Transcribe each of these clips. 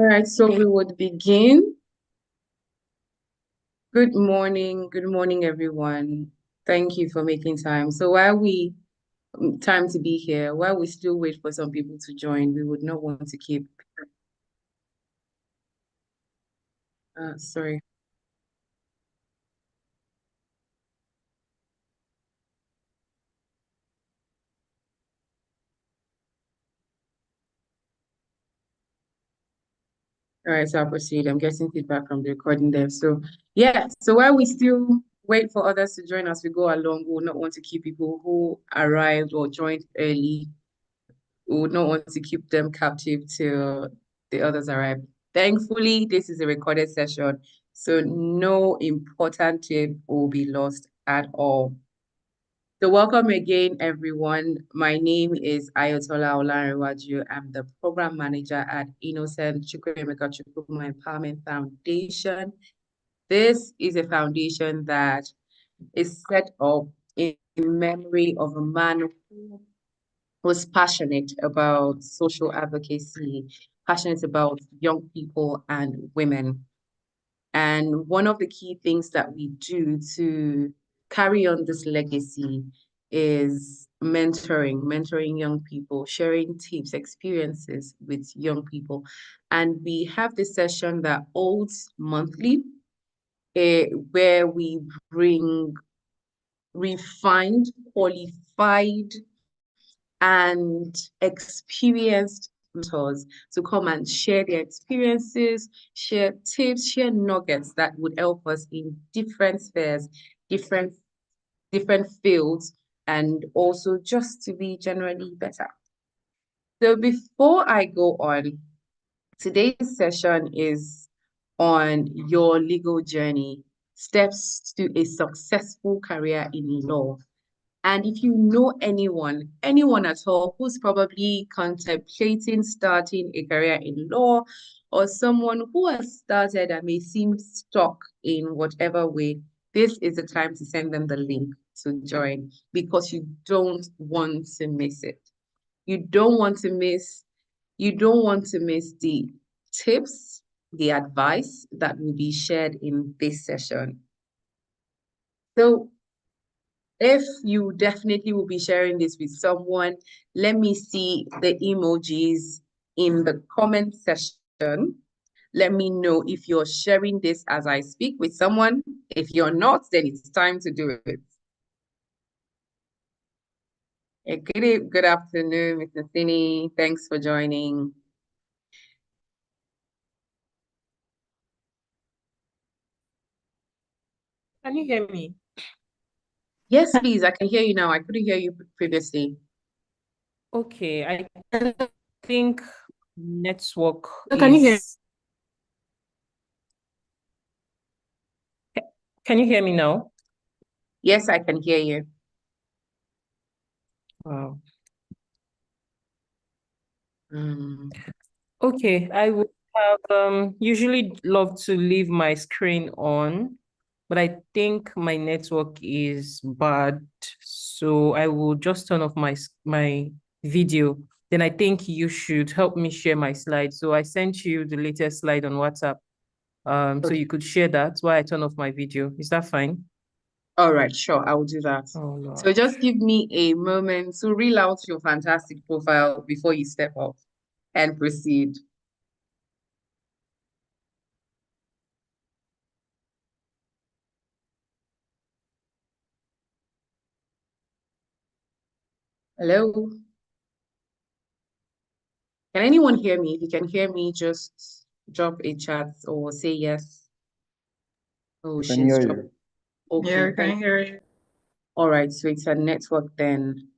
All right, so we would begin. Good morning, everyone. Thank you for making time. So while we time to be here, while we still wait for some people to join, we would not want to keep. Sorry. All right, so I'll proceed. I'm getting feedback from the recording there. So yeah, so while we still wait for others to join as we go along, we will not want to keep people who arrived or joined early. We would not want to keep them captive till the others arrive. Thankfully, this is a recorded session, so no important tip will be lost at all. So welcome again, everyone. My name is Ayotola Olanrewaju. I'm the program manager at Innocent Chukwuemeka Chukwuma Empowerment Foundation. This is a foundation that is set up in memory of a man who was passionate about social advocacy, passionate about young people and women. And one of the key things that we do to carry on this legacy is mentoring young people, sharing tips, experiences with young people. And we have this session that holds monthly, where we bring refined, qualified and experienced mentors to come and share their experiences, share tips, share nuggets that would help us in different spheres, different different fields, and also just to be generally better. So before I go on, today's session is on your legal journey, steps to a successful career in law. And if you know anyone at all who's probably contemplating starting a career in law, or someone who has started and may seem stuck in whatever way, this is the time to send them the link to join because you don't want to miss it. You don't want to miss, you don't want to miss the tips, the advice that will be shared in this session. So if you definitely will be sharing this with someone, let me see the emojis in the comment section. Let me know if you're sharing this as I speak with someone. If you're not, then it's time to do it. Good afternoon, Mr. Sini. Thanks for joining. Can you hear me? Yes, please. I can hear you now. I couldn't hear you previously. Okay, I think network Can you hear? is. Can you hear me now? Yes, I can hear you. Wow. Um, Okay, I would have usually love to leave my screen on, but I think my network is bad, so I will just turn off my video. Then I think you should help me share my slide. So I sent you the latest slide on WhatsApp. So you could share that while I turn off my video. Is that fine? all right, sure, I will do that. Oh So Lord. just give me a moment to reel out your fantastic profile before you step off and proceed. Hello? Can anyone hear me? If you can hear me, just drop a chat or say yes. Oh, Can hear she's dropped. you. Okay, Yeah, can hear you. all right, so it's a network then.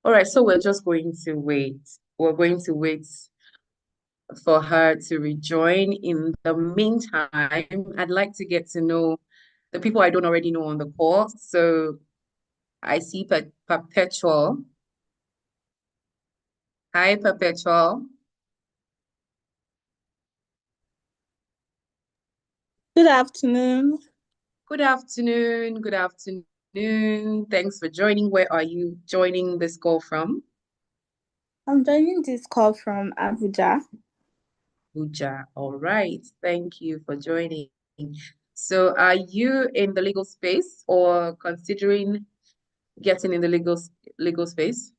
All right, so we're just going to wait. We're going to wait for her to rejoin. In the meantime, I'd like to get to know the people I don't already know on the call. So I see Perpetual. Hi, Perpetual. Good afternoon. Good afternoon. Good afternoon. Thanks for joining. Where are you joining this call from? I'm joining this call from Abuja. Abuja. All right. Thank you for joining. So are you in the legal space or considering getting in the legal space?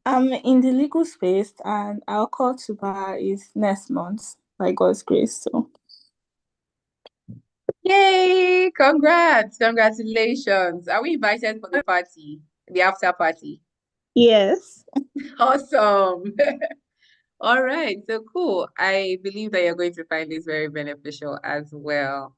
I'm in the legal space and our call to bar is next month by God's grace. So Yay! Congrats! Congratulations. Are we invited for the party, the after party? yes. Awesome. All right, so cool. I believe that you're going to find this very beneficial as well.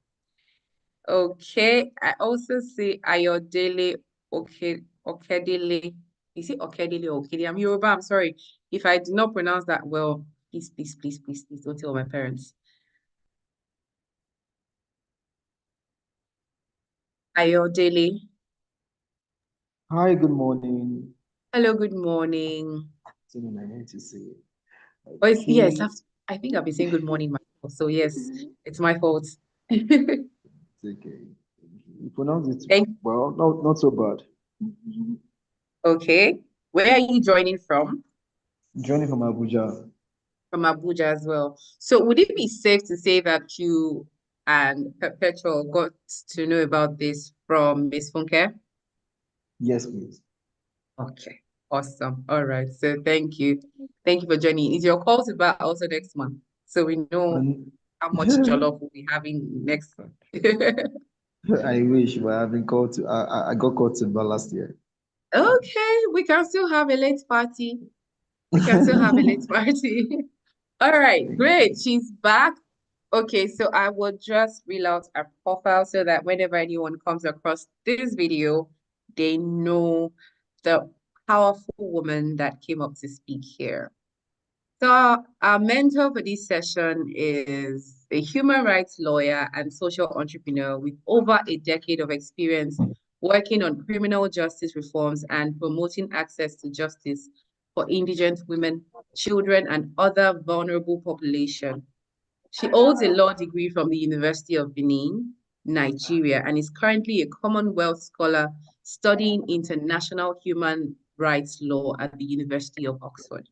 Okay, I also see Ayodele Okedele. Is it Okedele or Okede? I'm Yoruba, I'm sorry. If I do not pronounce that well, please, please, please, please, please don't tell my parents. Ayodele. Hi, good morning. Hello, good morning. Something I need to say. Oh, yes, Okay, I think I've been saying good morning myself. So yes, it's my fault. it's okay. You pronounce it Thank well, not so bad. Okay. Where are you joining from? Joining from Abuja. From Abuja as well. So would it be safe to say that you and Perpetual got to know about this from Miss Funke? Yes, please. Okay. Awesome. All right. So thank you. Thank you for joining. Is your call to bar also next month? So we know And how much jollof we'll be having next month. I wish, but I've been called to. I got called to bar last year. Okay, we can still have a late party. We can still have a late party. All right, great. She's back. Okay, so I will just reel out our profile so that whenever anyone comes across this video, they know the powerful woman that came up to speak here. So our mentor for this session is a human rights lawyer and social entrepreneur with over a decade of experience working on criminal justice reforms and promoting access to justice for indigent women, children, and other vulnerable populations. She holds a law degree from the University of Benin, Nigeria, and is currently a Commonwealth scholar studying international human rights law at the University of Oxford.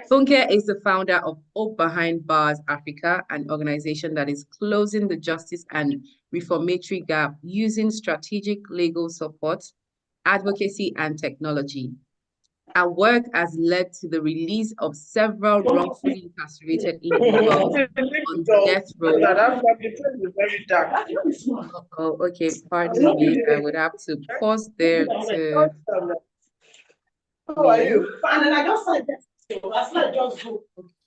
Funke is the founder of Hope Behind Bars Africa, an organization that is closing the justice and reformatory gap using strategic legal support, advocacy, and technology. Our work has led to the release of several wrongfully incarcerated individuals on death row. Oh, okay, pardon me. I would have to pause there to. How are you?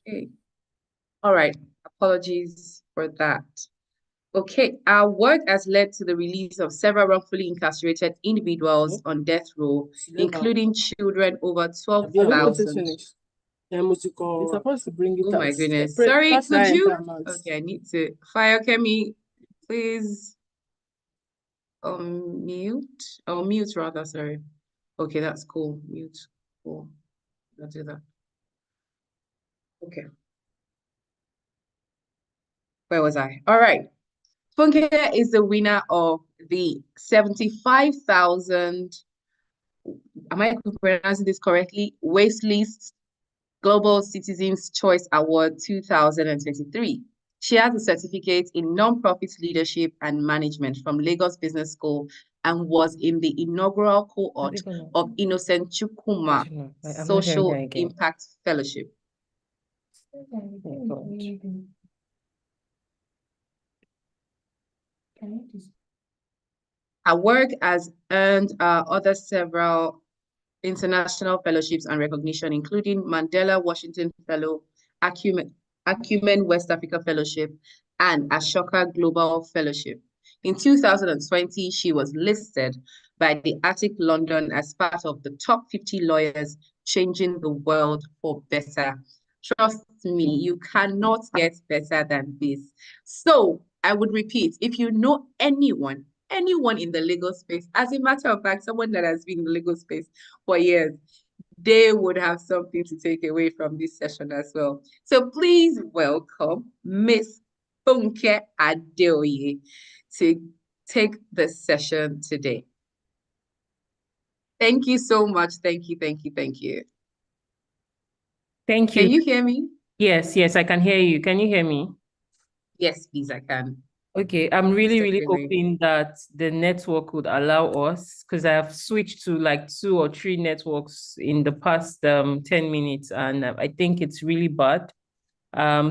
Okay. All right. Apologies for that. Okay, our work has led to the release of several wrongfully incarcerated individuals on death row, including children over 12,000. You're supposed to bring it Oh out. my goodness. Sorry, Pass could that you? enter mouth. Okay, I need to. Fayokemi, please mute. Oh, mute rather, sorry. Okay, that's cool. Mute. Cool. I'll do that. Okay. Where was I? All right. Funke is the winner of the 75,000, am I pronouncing this correctly? Waste Global Citizens Choice Award 2023. She has a certificate in nonprofit leadership and management from Lagos Business School and was in the inaugural cohort of Innocent Chukwuma Social Impact Fellowship. Her work has earned other several international fellowships and recognition, including Mandela Washington Fellow, Acumen West Africa Fellowship, and Ashoka Global Fellowship. In 2020, she was listed by the Attic London as part of the top 50 lawyers changing the world for better. Trust me, you cannot get better than this. So I would repeat, if you know anyone in the legal space, as a matter of fact, someone that has been in the legal space for years, they would have something to take away from this session as well. So please welcome Miss Funke Adeoye to take the session today. Thank you so much. Thank you, thank you, thank you. Thank you. Can you hear me? Yes, yes, I can hear you. Can you hear me? Yes, please, I can. Okay, I'm really, really Certainly. hoping that the network would allow us, because I have switched to like 2 or 3 networks in the past 10 minutes, and I think it's really bad.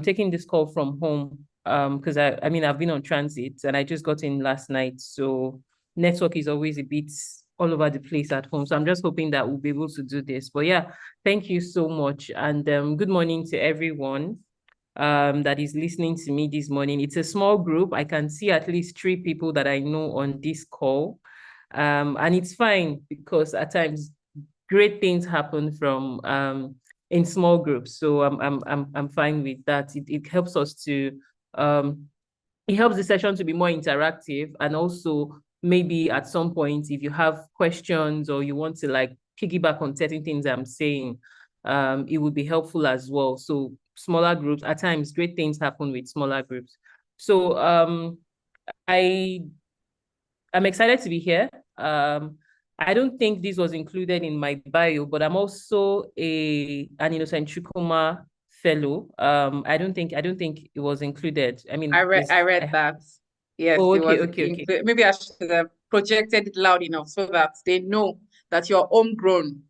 Taking this call from home, because I mean, I've been on transit and I just got in last night, so network is always a bit all over the place at home. So I'm just hoping that we'll be able to do this. But yeah, thank you so much, and good morning to everyone that is listening to me this morning. It's a small group. I can see at least 3 people that I know on this call. And it's fine because at times great things happen from in small groups. So I'm fine with that. It helps us to it helps the session to be more interactive, and also maybe at some point if you have questions or you want to like piggyback on certain things I'm saying, it would be helpful as well. So smaller groups, at times great things happen with smaller groups. So I'm excited to be here. I don't think this was included in my bio, but I'm also an Innocent Chukwuma fellow. I don't think it was included. I mean, I read that. Yes, Oh, it okay, was okay, okay. maybe I should have projected it loud enough so that they know that you're homegrown.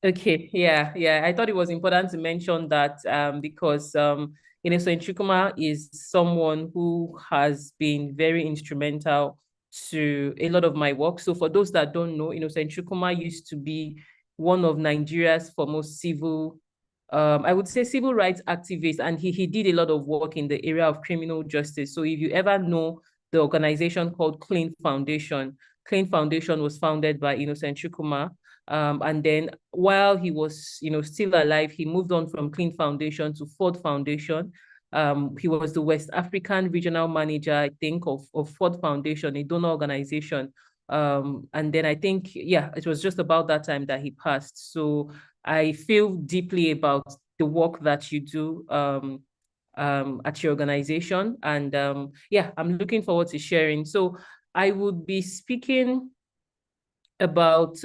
Okay, yeah, yeah. I thought it was important to mention that because Innocent Chukwuma is someone who has been very instrumental to a lot of my work. So for those that don't know, Innocent Chukwuma used to be one of Nigeria's foremost civil, I would say civil rights activists, and he did a lot of work in the area of criminal justice. So if you ever know the organization called Clean Foundation was founded by Innocent Chukwuma. And then while he was, still alive, he moved on from Clean Foundation to Ford Foundation. He was the West African regional manager, I think, of Ford Foundation, a donor organization. And then I think, yeah, it was just about that time that he passed. So I feel deeply about the work that you do at your organization. And yeah, I'm looking forward to sharing. So I would be speaking about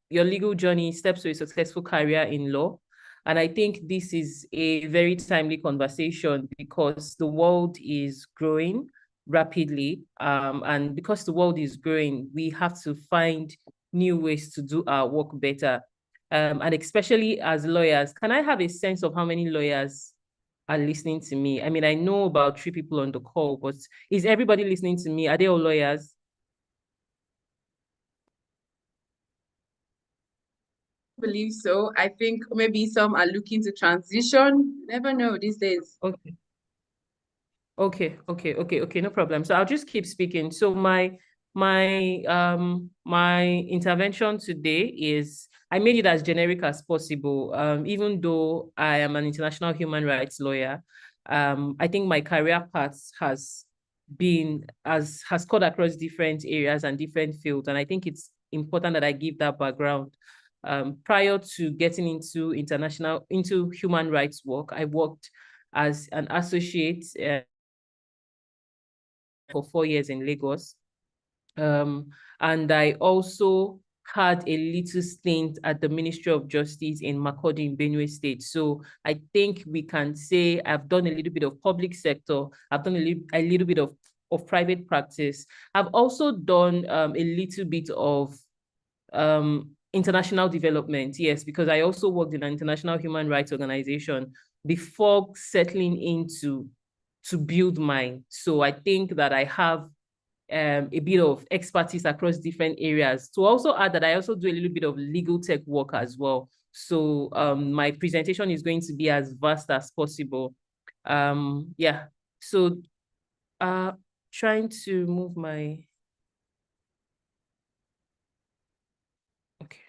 your legal journey, steps to a successful career in law. And I think this is a very timely conversation because the world is growing rapidly. And because the world is growing, we have to find new ways to do our work better. And especially as lawyers, can I have a sense of how many lawyers are listening to me? I mean, I know about 3 people on the call, but is everybody listening to me? Are they all lawyers? Believe so. I think maybe some are looking to transition. Never know these days. Okay. Okay, no problem. So I'll just keep speaking. So my intervention today is I made it as generic as possible. Even though I am an international human rights lawyer, I think my career path has cut across different areas and different fields, and I think it's important that I give that background. Prior to getting into human rights work, I worked as an associate for 4 years in Lagos. And I also had a little stint at the Ministry of Justice in Makurdi in Benue State. So I think we can say I've done a little bit of public sector. I've done a little bit of private practice. I've also done a little bit of international development, yes, because I also worked in an international human rights organization before settling into to build mine. So I think that I have a bit of expertise across different areas. To also add that I also do a little bit of legal tech work as well. So my presentation is going to be as vast as possible. Yeah, so trying to move my, okay.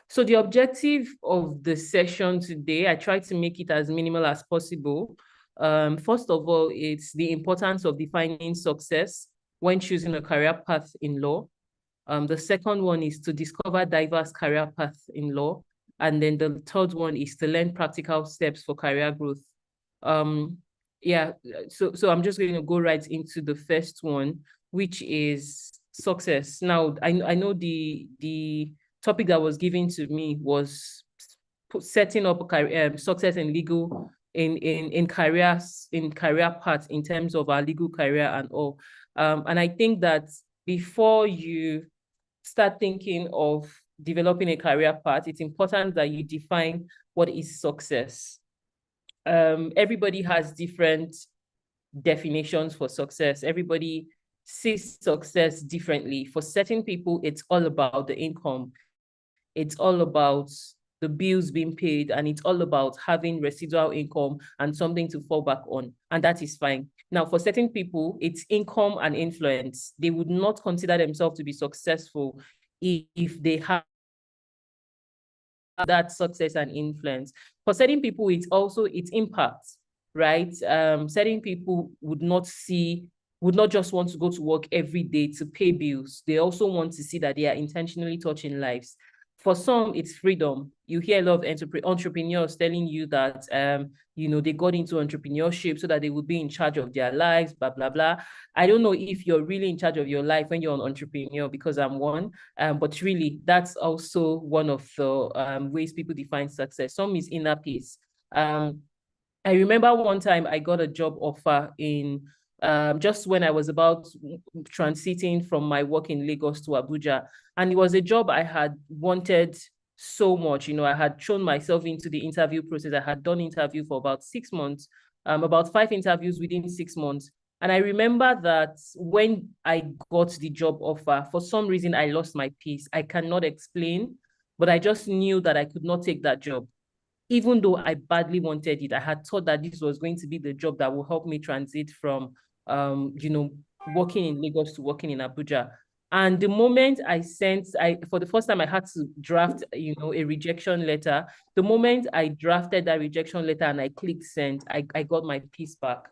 So the objective of the session today, I try to make it as minimal as possible. First of all, it's the importance of defining success when choosing a career path in law. The second one is to discover diverse career paths in law. And then the third one is to learn practical steps for career growth. Yeah, so I'm just going to go right into the first one, which is success. Now, I know the topic that was given to me was setting up success in legal in career paths in terms of our legal career and all. And I think that before you start thinking of developing a career path, it's important that you define what is success. Everybody has different definitions for success. Everybody sees success differently. For certain people, it's all about the income. It's all about the bills being paid, and it's all about having residual income and something to fall back on, and that is fine. Now, for certain people, it's income and influence. They would not consider themselves to be successful if they have that success and influence. For certain people, it's also its impact, right? Certain people would not just want to go to work every day to pay bills. They also want to see that they are intentionally touching lives. For some, it's freedom. You hear a lot of entrepreneurs telling you that, they got into entrepreneurship so that they would be in charge of their lives, blah, blah, blah. I don't know if you're really in charge of your life when you're an entrepreneur, because I'm one, but really, that's also one of the ways people define success. Some is inner peace. I remember one time I got a job offer in just when I was about transiting from my work in Lagos to Abuja. And it was a job I had wanted so much. I had thrown myself into the interview process. I had done interview for about 6 months, about 5 interviews within 6 months. And I remember that when I got the job offer, for some reason, I lost my peace. I cannot explain, but I just knew that I could not take that job. Even though I badly wanted it, I had thought that this was going to be the job that will help me transit from, working in Lagos to working in Abuja. And the moment for the first time, I had to draft, a rejection letter. The moment I drafted that rejection letter and I clicked send, I got my peace back.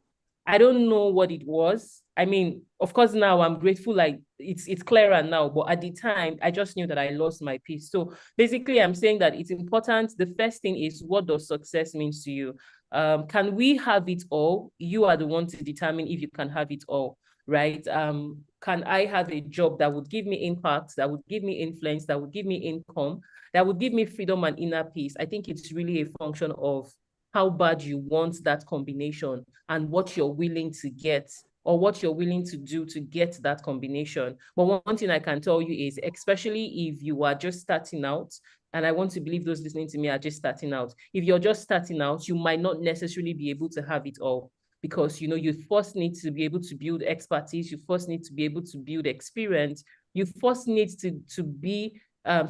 I don't know what it was. I mean, of course, now I'm grateful, like it's clearer now, but at the time, I just knew that I lost my peace. So basically, I'm saying that it's important. The first thing is, what does success mean to you? Can we have it all? You are the one to determine if you can have it all, right? Can I have a job that would give me impact, that would give me influence, that would give me income, that would give me freedom and inner peace? I think it's really a function of how bad you want that combination and what you're willing to get, or what you're willing to do to get that combination. But one thing I can tell you is, especially if you are just starting out, and I want to believe those listening to me are just starting out. If you're just starting out, you might not necessarily be able to have it all, because you first need to be able to build expertise. You first need to be able to build experience. You first need to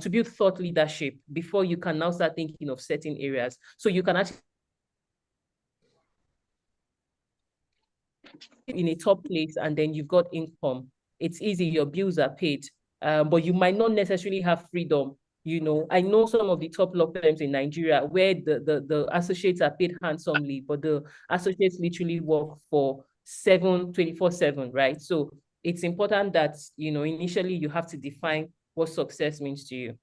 build thought leadership before you can now start thinking of certain areas. So you can actually in a top place, and then you've got income. It's easy, your bills are paid, but you might not necessarily have freedom. I know some of the top law firms in Nigeria where the associates are paid handsomely, but the associates literally work for 24/7, right? So it's important that, initially you have to define what success means to you.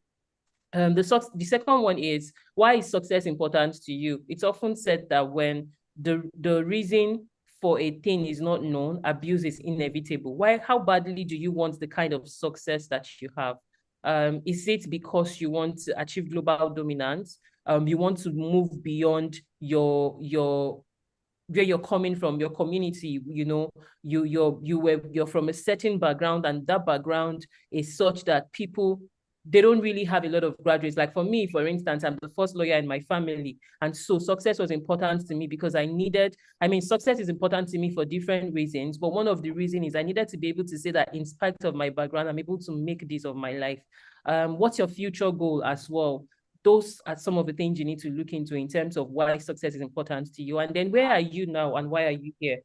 The second one is, why is success important to you? It's often said that when the reason for a thing is not known, abuse is inevitable. How badly do you want the kind of success that you have? Is it because you want to achieve global dominance? You want to move beyond where you're coming from, your community? You're from a certain background, and that background is such that people, they don't really have a lot of graduates. Like for me, for instance, I'm the first lawyer in my family. And so success was important to me because success is important to me for different reasons. But one of the reasons is I needed to be able to say that in spite of my background, I'm able to make this of my life. What's your future goal as well? Those are some of the things you need to look into in terms of why success is important to you. And then where are you now and why are you here?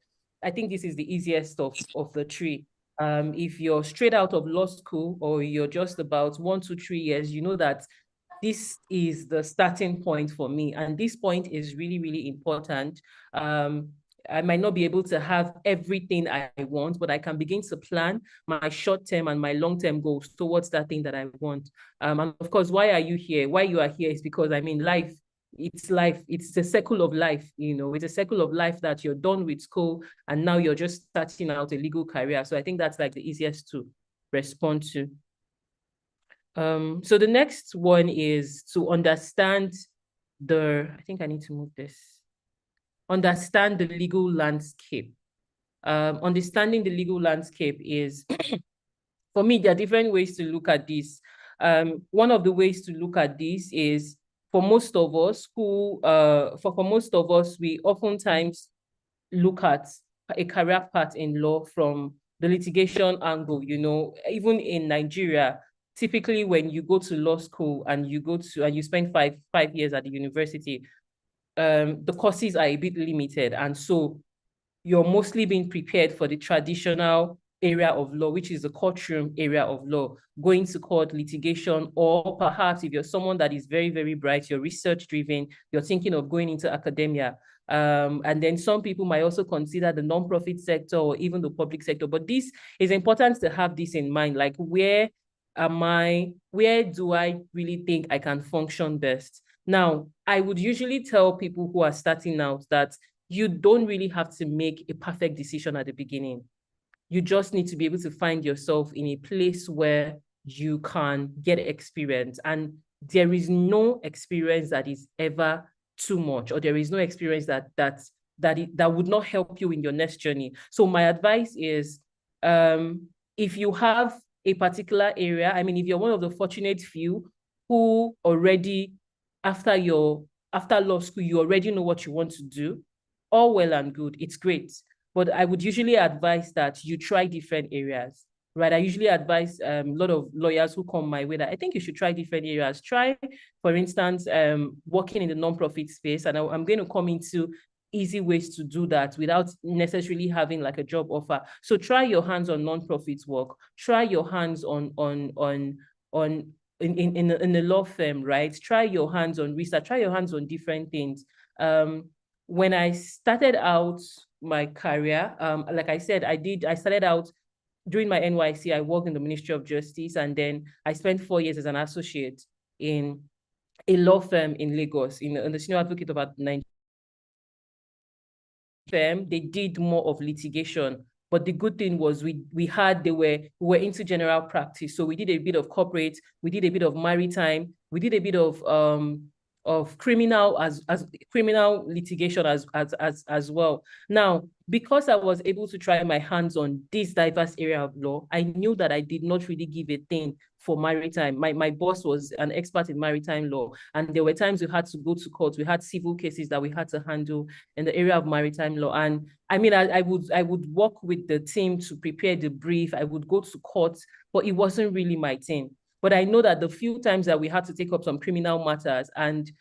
I think this is the easiest of the three. If you're straight out of law school, or you're just about 1 to 3 years, you know that this is the starting point for me. And this point is really, really important. I might not be able to have everything I want, but I can begin to plan my short-term and my long-term goals towards that thing that I want. And of course, why are you here? Why you are here is because, life, it's a circle of life, it's a circle of life that you're done with school and now you're just starting out a legal career. So I think that's like the easiest to respond to. So the next one is to understand I think I need to move this. Understand the legal landscape. Understanding the legal landscape is, for me, there are different ways to look at this. One of the ways to look at this is, for most of us we oftentimes look at a career path in law from the litigation angle. You know, even in Nigeria, typically when you go to law school and you spend five years at the university, the courses are a bit limited, and so you're mostly being prepared for the traditional area of law, which is the courtroom area of law, going to court, litigation, or perhaps if you're someone that is very, very bright, you're research driven, you're thinking of going into academia. And then some people might also consider the nonprofit sector or even the public sector. But this is important to have this in mind, like where do I really think I can function best? Now, I would usually tell people who are starting out that you don't really have to make a perfect decision at the beginning. You just need to be able to find yourself in a place where you can get experience. And there is no experience that is ever too much, or there is no experience that would not help you in your next journey. So my advice is, if you have a particular area, I mean, if you're one of the fortunate few who already, after law school, you already know what you want to do, all well and good, it's great. But I would usually advise that you try different areas, right? I usually advise a lot of lawyers who come my way that I think you should try different areas. Try, for instance, working in the nonprofit space. And I'm going to come into easy ways to do that without necessarily having like a job offer. So try your hands on nonprofit work. Try your hands in a law firm, right? Try your hands on research. Try your hands on different things. When I started out my career, like I said, I started out during my NYSC. I worked in the Ministry of Justice, and then I spent 4 years as an associate in a law firm in Lagos, in the Senior Advocate of Nigeria firm. They did more of litigation, but the good thing was we were into general practice. So we did a bit of corporate, we did a bit of maritime, we did a bit of criminal criminal litigation as well. Now, because I was able to try my hands on this diverse area of law, I knew that I did not really give a thing for maritime. My boss was an expert in maritime law, and there were times we had to go to court. We had civil cases that we had to handle in the area of maritime law. And I mean, I would work with the team to prepare the brief. I would go to court, but it wasn't really my thing. But I know that the few times that we had to take up some criminal matters, and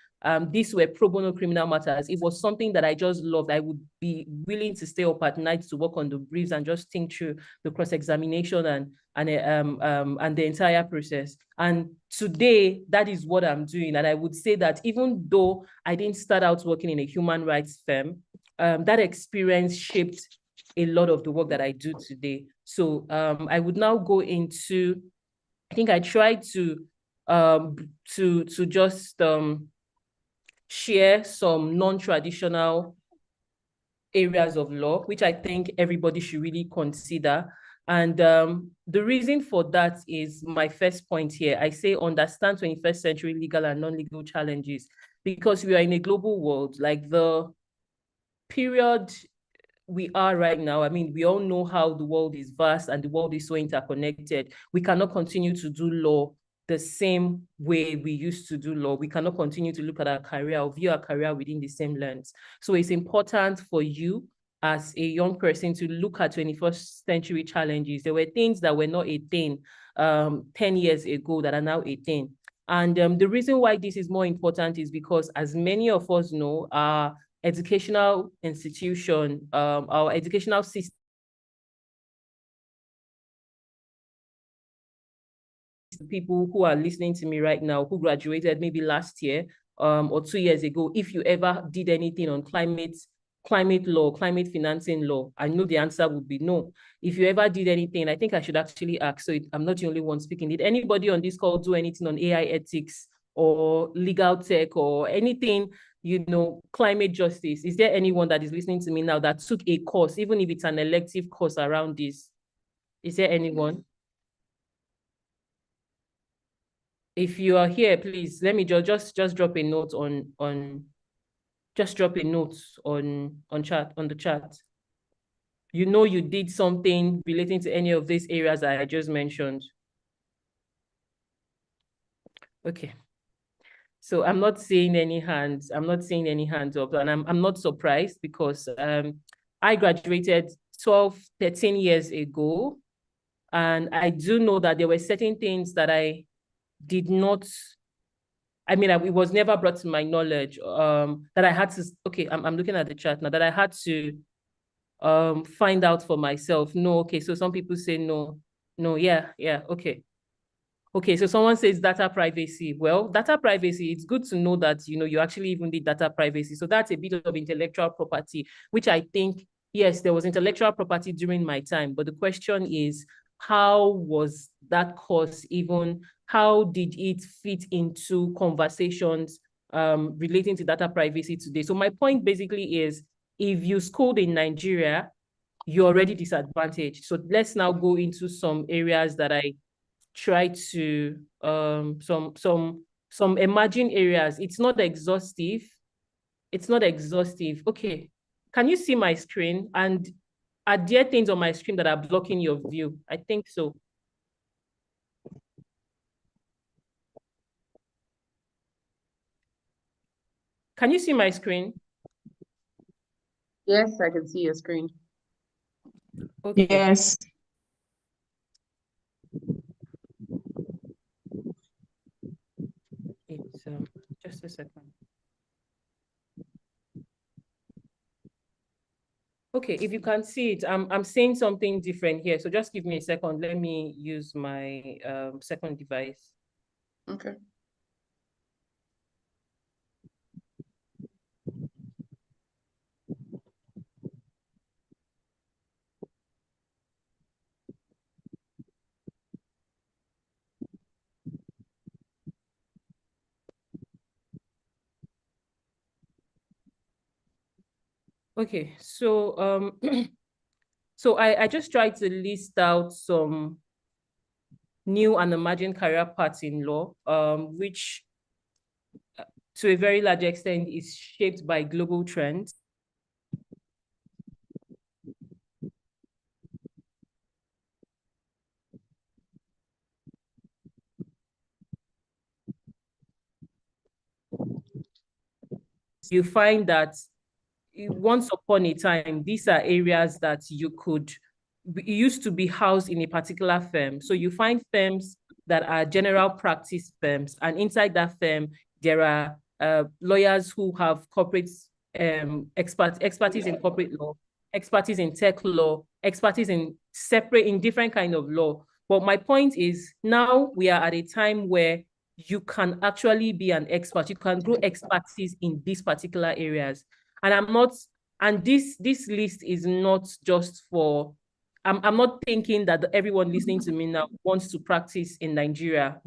these were pro bono criminal matters, it was something that I just loved. I would be willing to stay up at night to work on the briefs and just think through the cross-examination and the entire process. And today, that is what I'm doing. And I would say that even though I didn't start out working in a human rights firm, that experience shaped a lot of the work that I do today. So I would now go into, I think I tried to just share some non-traditional areas of law, which I think everybody should really consider. And the reason for that is my first point here. I say understand 21st century legal and non-legal challenges, because we are in a global world. Like the period we are right now, I mean, we all know how the world is vast and the world is so interconnected. We cannot continue to do law the same way we used to do law. We cannot continue to look at our career or view our career within the same lens. So it's important for you as a young person to look at 21st century challenges. There were things that were not a thing 10 years ago that are now a thing. And the reason why this is more important is because, as many of us know, our educational institution, our educational system, people who are listening to me right now who graduated maybe last year or 2 years ago, if you ever did anything on climate law, climate financing law, I know the answer would be no. If you ever did anything, I think I should actually ask, so I'm not the only one speaking. Did anybody on this call do anything on AI ethics or legal tech or anything, you know, climate justice? Is there anyone that is listening to me now that took a course, even if it's an elective course around this? Is there anyone? if you are here, please let me just drop a note on just drop a note on the chat. You know you did something relating to any of these areas that I just mentioned. Okay. So I'm not seeing any hands. I'm not seeing any hands up, and I'm not surprised because I graduated 12, 13 years ago, and I do know that there were certain things that I did not. I mean, it was never brought to my knowledge that I had to. Okay, I'm looking at the chat now, that I had to find out for myself. No, okay. So some people say no, yeah, okay. Okay, so someone says data privacy. Well, data privacy, it's good to know that, you actually even did data privacy. So that's a bit of intellectual property, which I think, yes, there was intellectual property during my time. But the question is, how was that course even, how did it fit into conversations relating to data privacy today? So my point basically is, if you schooled in Nigeria, you're already disadvantaged. So let's now go into some areas that I try to some emerging areas. It's not exhaustive. Okay, can you see my screen? And are there things on my screen that are blocking your view? I think so. Can you see my screen? Yes, I can see your screen. Okay. Yes. It's just a second. Okay, if you can see it, I'm seeing something different here. So just give me a second. Let me use my second device. Okay. Okay, so so I just tried to list out some new and emerging career paths in law, which to a very large extent is shaped by global trends. You find that once upon a time, these are areas that it used to be housed in a particular firm. So you find firms that are general practice firms, and inside that firm, there are lawyers who have corporate expertise in corporate law, expertise in tech law, expertise in different kind of law. But my point is, now we are at a time where you can actually be an expert. You can grow expertise in these particular areas. And this list is not just for, I'm not thinking that everyone listening to me now wants to practice in Nigeria,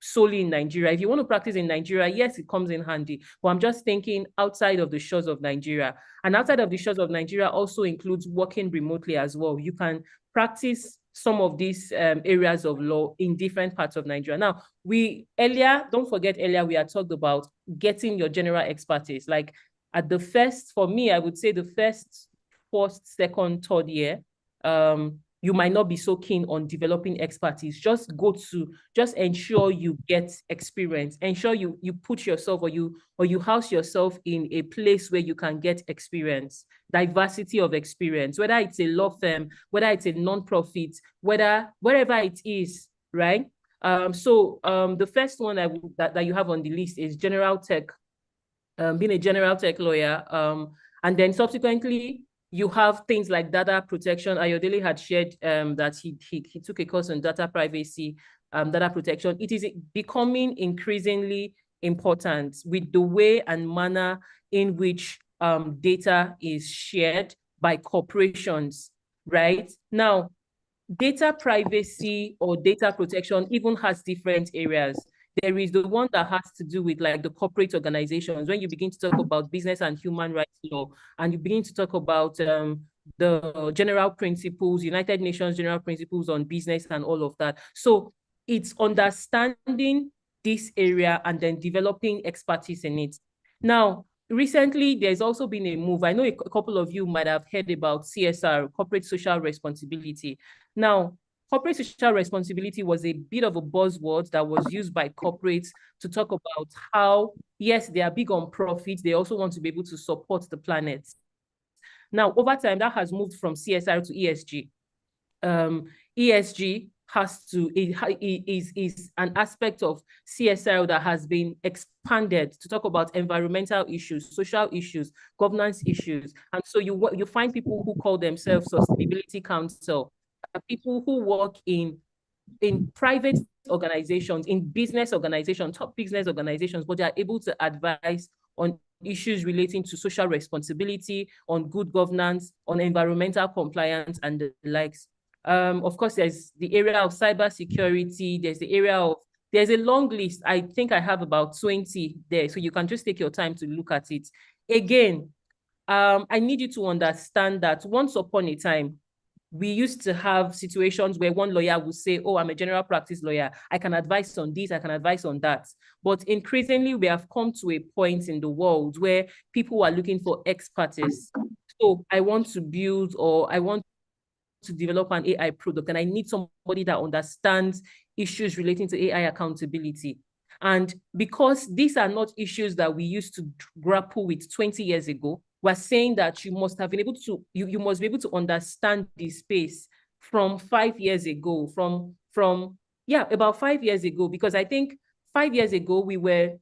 solely in Nigeria. If you want to practice in Nigeria, yes, it comes in handy. But I'm just thinking outside of the shores of Nigeria. And outside of the shores of Nigeria also includes working remotely as well. You can practice some of these areas of law in different parts of Nigeria. Now, don't forget earlier we had talked about getting your general expertise. Like for me, I would say the first, second, third year, you might not be so keen on developing expertise. Just ensure you get experience. Ensure you put yourself or you house yourself in a place where you can get experience, diversity of experience, whether it's a law firm, whether it's a non-profit, wherever it is, right? The first one that you have on the list is general tech, being a general tech lawyer. And then subsequently, you have things like data protection. Ayodele had shared that he took a course on data privacy, data protection. It is becoming increasingly important with the way and manner in which data is shared by corporations, right? Now, data privacy or data protection even has different areas. There is the one that has to do with like the corporate organizations. When you begin to talk about business and human rights law, and you begin to talk about the general principles, United Nations general principles on business and all of that. So it's understanding this area and then developing expertise in it. Now, recently, there's also been a move. I know a couple of you might have heard about CSR, corporate social responsibility. Now, corporate social responsibility was a bit of a buzzword that was used by corporates to talk about how, yes, they are big on profit. They also want to be able to support the planet. Now, over time, that has moved from CSR to ESG. ESG is an aspect of CSR that has been expanded to talk about environmental issues, social issues, governance issues. And so you find people who call themselves Sustainability Council, people who work in private organizations, in business organizations, top business organizations, but they are able to advise on issues relating to social responsibility, on good governance, on environmental compliance, and the likes. Of course, there's the area of cybersecurity. There's a long list. I think I have about 20 there. So you can just take your time to look at it. Again, I need you to understand that once upon a time, we used to have situations where one lawyer would say, oh, I'm a general practice lawyer. I can advise on this, I can advise on that. But increasingly, we have come to a point in the world where people are looking for expertise. So I want to build, or I want to develop an AI product, and I need somebody that understands issues relating to AI accountability. And because these are not issues that we used to grapple with 20 years ago, we're saying that you must have been able to, you must be able to understand the space from 5 years ago, about 5 years ago, because I think 5 years ago, we were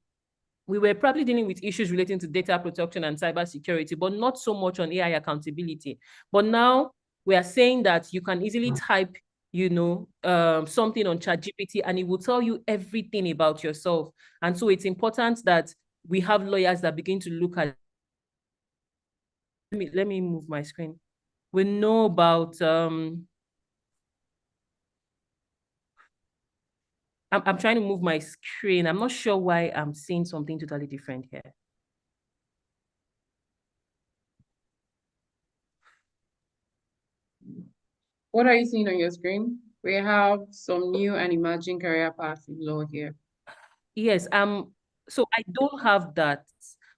probably dealing with issues relating to data protection and cybersecurity, but not so much on AI accountability. But now we are saying that you can easily type, something on ChatGPT and it will tell you everything about yourself. And so it's important that we have lawyers that begin to look at. Let me move my screen. We know about I'm trying to move my screen. I'm not sure why I'm seeing something totally different here. What are you seeing on your screen? We have some new and emerging career paths in law here. Yes, so I don't have that.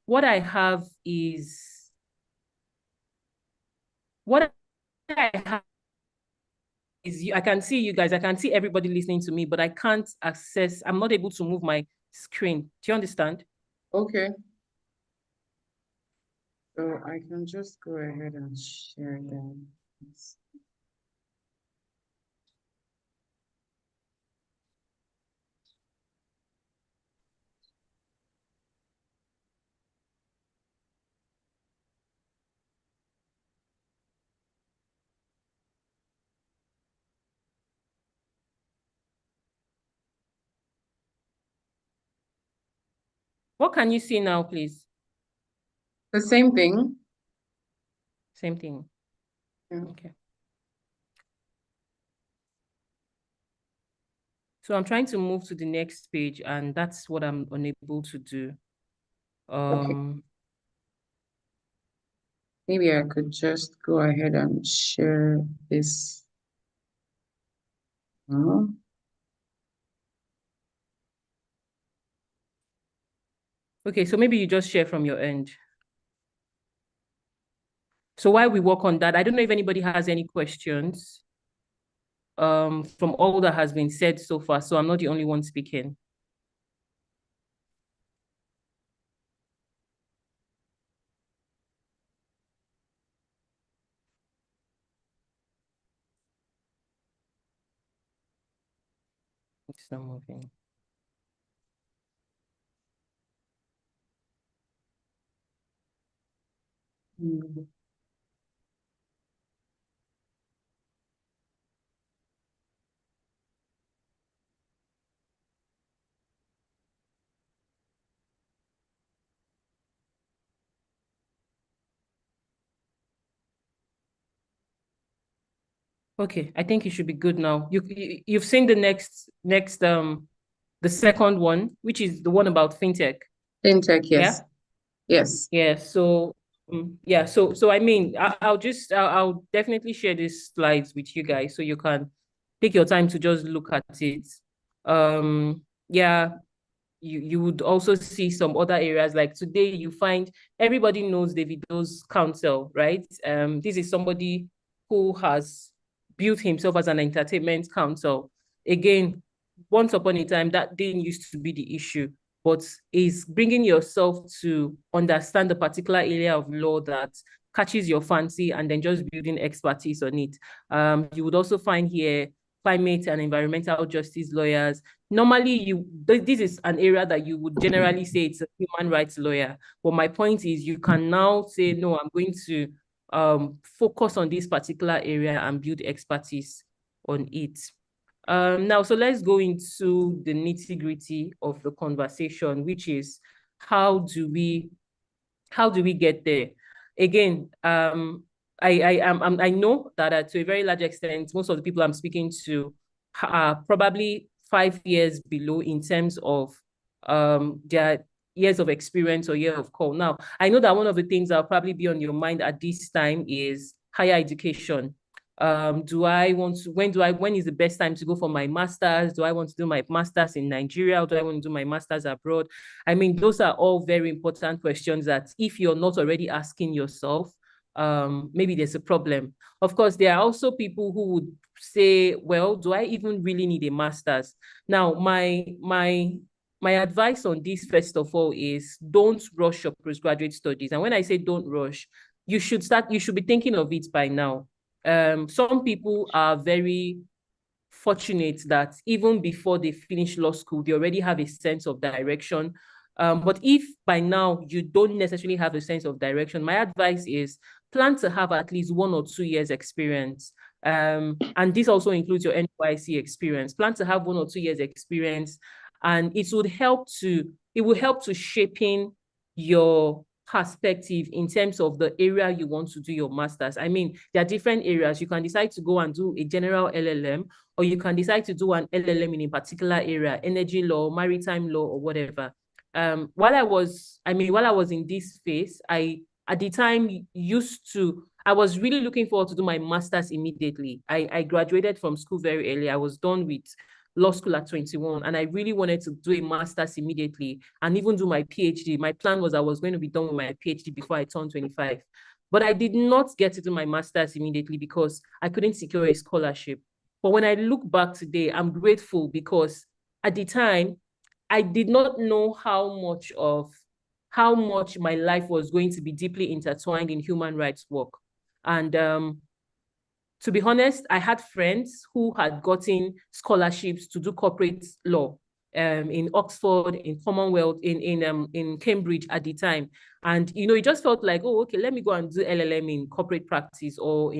What I have is I can see you guys, I can see everybody listening to me, but I can't access, I'm not able to move my screen. Do you understand? Okay. So I can just go ahead and share them. What can you see now, please? The same thing. Same thing. Yeah. Okay. So I'm trying to move to the next page, and that's what I'm unable to do. Okay. Maybe I could just go ahead and share this. Okay, so maybe you just share from your end. So while we work on that, I don't know if anybody has any questions from all that has been said so far. So I'm not the only one speaking. It's not moving. Okay, I think you should be good now. You've seen the next the second one, which is the one about fintech. Fintech, yes. Yeah? Yes. Yeah, so yeah, so I mean, I'll definitely share these slides with you guys so you can take your time to just look at it. Yeah, you would also see some other areas. Like today, you find everybody knows Davido's counsel, right? This is somebody who has built himself as an entertainment counsel. Again, once upon a time, that didn't used to be the issue, but is bringing yourself to understand the particular area of law that catches your fancy and then just building expertise on it. You would also find here climate and environmental justice lawyers. Normally, this is an area that you would generally say it's a human rights lawyer. But my point is you can now say, no, I'm going to focus on this particular area and build expertise on it. Now, so let's go into the nitty-gritty of the conversation, which is how do we get there? Again, I know that to a very large extent, most of the people I'm speaking to are probably 5 years below in terms of their years of experience or year of call. Now, I know that one of the things that'll probably be on your mind at this time is higher education. When is the best time to go for my master's? Do I want to do my master's in Nigeria? Or do I want to do my master's abroad? I mean, those are all very important questions that if you're not already asking yourself, maybe there's a problem. Of course, there are also people who would say, well, do I even really need a master's? Now, my advice on this, first of all, is don't rush your postgraduate studies. And when I say don't rush, you should be thinking of it by now. Some people are very fortunate that even before they finish law school, they already have a sense of direction. But if by now you don't necessarily have a sense of direction, my advice is plan to have at least 1 or 2 years experience. And this also includes your NYSC experience. Plan to have 1 or 2 years experience, and it will help to shaping your perspective in terms of the area you want to do your master's. I mean, there are different areas. You can decide to go and do a general LLM, or you can decide to do an LLM in a particular area, energy law, maritime law, or whatever. While I was in this phase, at the time I was really looking forward to do my master's immediately. I graduated from school very early. I was done with law school at 21, and I really wanted to do a master's immediately and even do my PhD. My plan was I was going to be done with my PhD before I turned 25. But I did not get to do my master's immediately because I couldn't secure a scholarship. But when I look back today, I'm grateful because at the time, I did not know how much my life was going to be deeply intertwined in human rights work. And to be honest, I had friends who had gotten scholarships to do corporate law in Oxford, in Commonwealth, in Cambridge at the time. And, it just felt like, oh, okay, let me go and do LLM in corporate practice or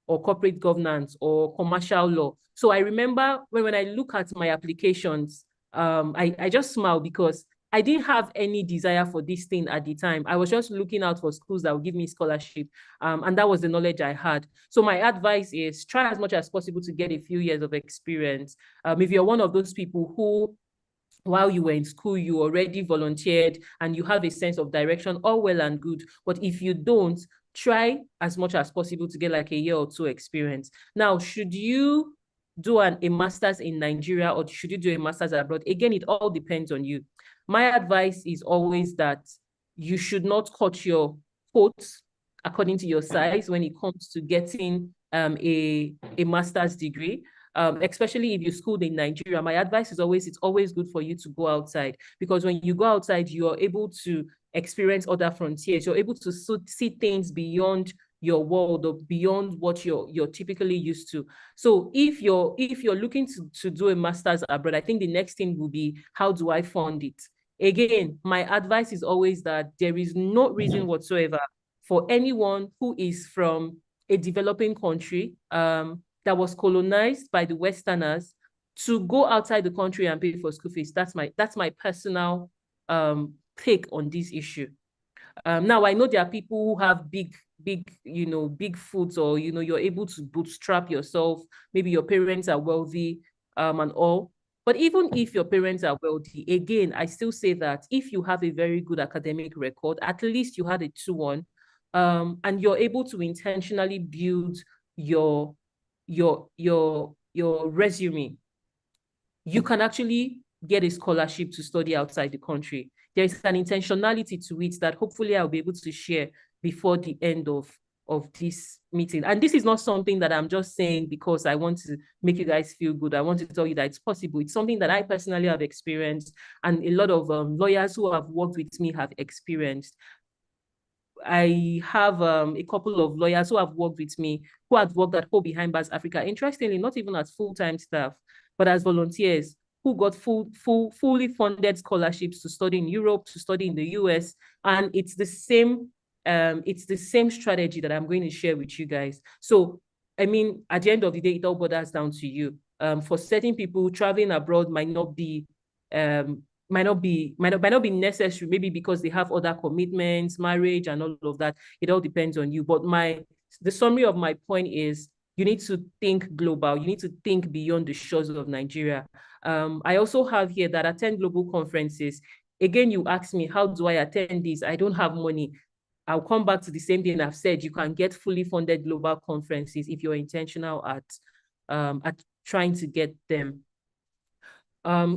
corporate governance or commercial law. So I remember when I look at my applications, I just smile because I didn't have any desire for this thing at the time. I was just looking out for schools that would give me scholarship. And that was the knowledge I had. So my advice is try as much as possible to get a few years of experience. If you're one of those people who, while you were in school, you already volunteered and you have a sense of direction, all well and good. But if you don't, try as much as possible to get like a year or 2 experience. Now, should you do a master's in Nigeria or should you do a master's abroad? Again, it all depends on you. My advice is always that you should not cut your coat according to your size when it comes to getting a master's degree. Especially if you schooled in Nigeria, my advice is it's always good for you to go outside, because when you go outside, you are able to experience other frontiers. You're able to see things beyond your world or beyond what you're typically used to. So if you're looking to do a master's abroad, I think the next thing will be, how do I fund it? Again, my advice is always that there is no reason whatsoever for anyone who is from a developing country that was colonized by the Westerners to go outside the country and pay for school fees. That's my personal take on this issue. Now, I know there are people who have big foots, or you're able to bootstrap yourself. Maybe your parents are wealthy and all. But even if your parents are wealthy, again, I still say that if you have a very good academic record, at least you had a 2-1, and you're able to intentionally build your resume, you can actually get a scholarship to study outside the country. There is an intentionality to it that hopefully I'll be able to share before the end of this meeting. And this is not something that I'm just saying because I want to make you guys feel good. I want to tell you that it's possible. It's something that I personally have experienced, and a lot of lawyers who have worked with me have experienced. I have a couple of lawyers who have worked with me, who have worked at Hold Behind Bars Africa, interestingly, not even as full-time staff, but as volunteers, who got fully funded scholarships to study in Europe, to study in the US. And it's the same strategy that I'm going to share with you guys. So, I mean, at the end of the day, it all boils down to you. For certain people, traveling abroad might not be necessary, maybe because they have other commitments, marriage, and all of that. It all depends on you. But the summary of my point is, you need to think global. You need to think beyond the shores of Nigeria. I also have here that attend global conferences. Again, you ask me, how do I attend these? I don't have money. I'll come back to the same thing I've said. You can get fully funded global conferences if you're intentional at trying to get them.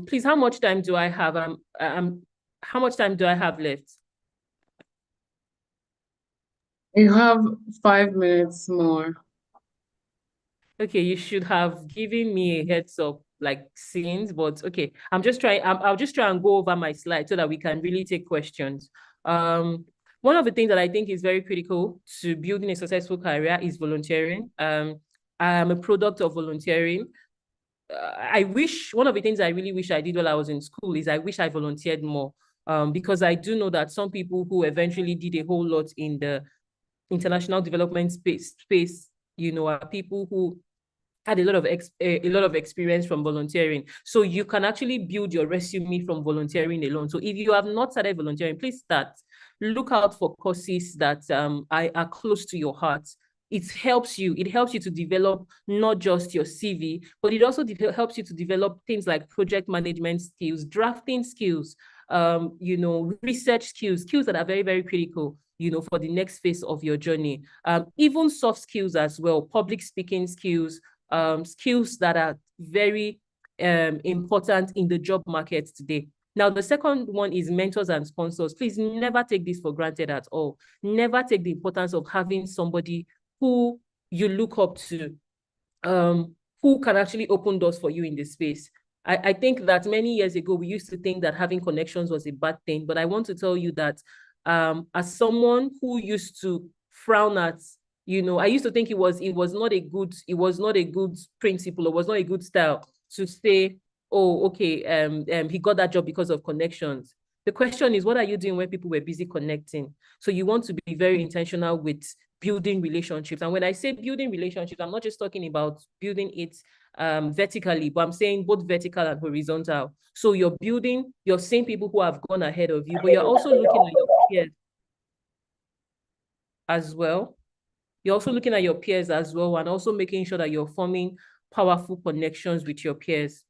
Please, how much time do I have? How much time do I have left? You have 5 minutes more. Okay, you should have given me a heads up, like since, but okay. I'll just try and go over my slide so that we can really take questions. One of the things that I think is very critical to building a successful career is volunteering. I am a product of volunteering. One of the things I really wish I did while I was in school is I wish I volunteered more, because I do know that some people who eventually did a whole lot in the international development space, are people who had a lot of experience from volunteering. So you can actually build your resume from volunteering alone. So if you have not started volunteering, please start. Look out for courses that are close to your heart. It helps you to develop not just your CV, but it also helps you to develop things like project management skills, drafting skills, research skills that are very, very critical, for the next phase of your journey. Even soft skills as well, public speaking skills, skills that are very important in the job market today. Now, the second one is mentors and sponsors. Please never take this for granted at all. Never take the importance of having somebody who you look up to, who can actually open doors for you in this space. I think that many years ago, we used to think that having connections was a bad thing, but I want to tell you that as someone who used to frown at, I used to think it was not a good principle, or was not a good style to say, oh, okay, he got that job because of connections. The question is, what are you doing when people were busy connecting? So you want to be very intentional with building relationships. And when I say building relationships, I'm not just talking about building it vertically, but I'm saying both vertical and horizontal. So you're seeing people who have gone ahead of you, but you're also looking at your peers as well. You're also looking at your peers as well, and also making sure that you're forming powerful connections with your peers.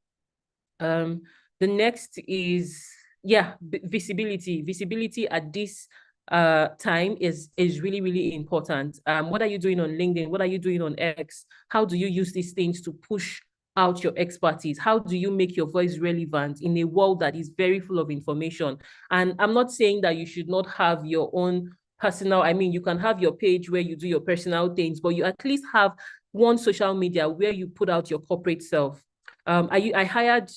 The next is, visibility. Visibility at this time is really, really important. What are you doing on LinkedIn? What are you doing on X? How do you use these things to push out your expertise? How do you make your voice relevant in a world that is very full of information? And I'm not saying that you should not have your own personal, you can have your page where you do your personal things, but you at least have one social media where you put out your corporate self. I hired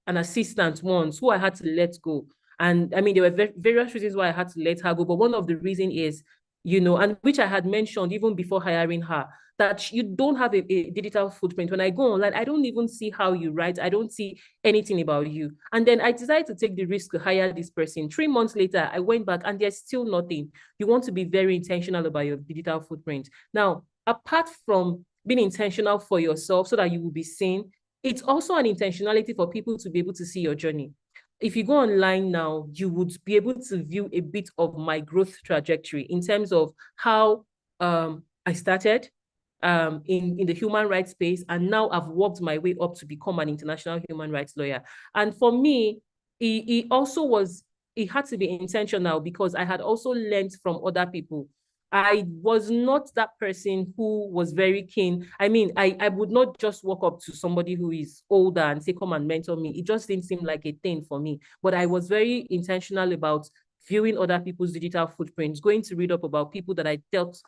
an assistant once who I had to let go. And there were various reasons why I had to let her go. But one of the reasons is, and which I had mentioned even before hiring her, that you don't have a digital footprint. When I go online, I don't even see how you write. I don't see anything about you. And then I decided to take the risk to hire this person. 3 months later, I went back and there's still nothing. You want to be very intentional about your digital footprint. Now, apart from being intentional for yourself so that you will be seen, it's also an intentionality for people to be able to see your journey. If you go online now, you would be able to view a bit of my growth trajectory in terms of how I started in the human rights space, and now I've worked my way up to become an international human rights lawyer. And for me, it had to be intentional because I had also learned from other people. I was not that person who was very keen. I mean, I would not just walk up to somebody who is older and say, come and mentor me. It just didn't seem like a thing for me. But I was very intentional about viewing other people's digital footprints, going to read up about people that I felt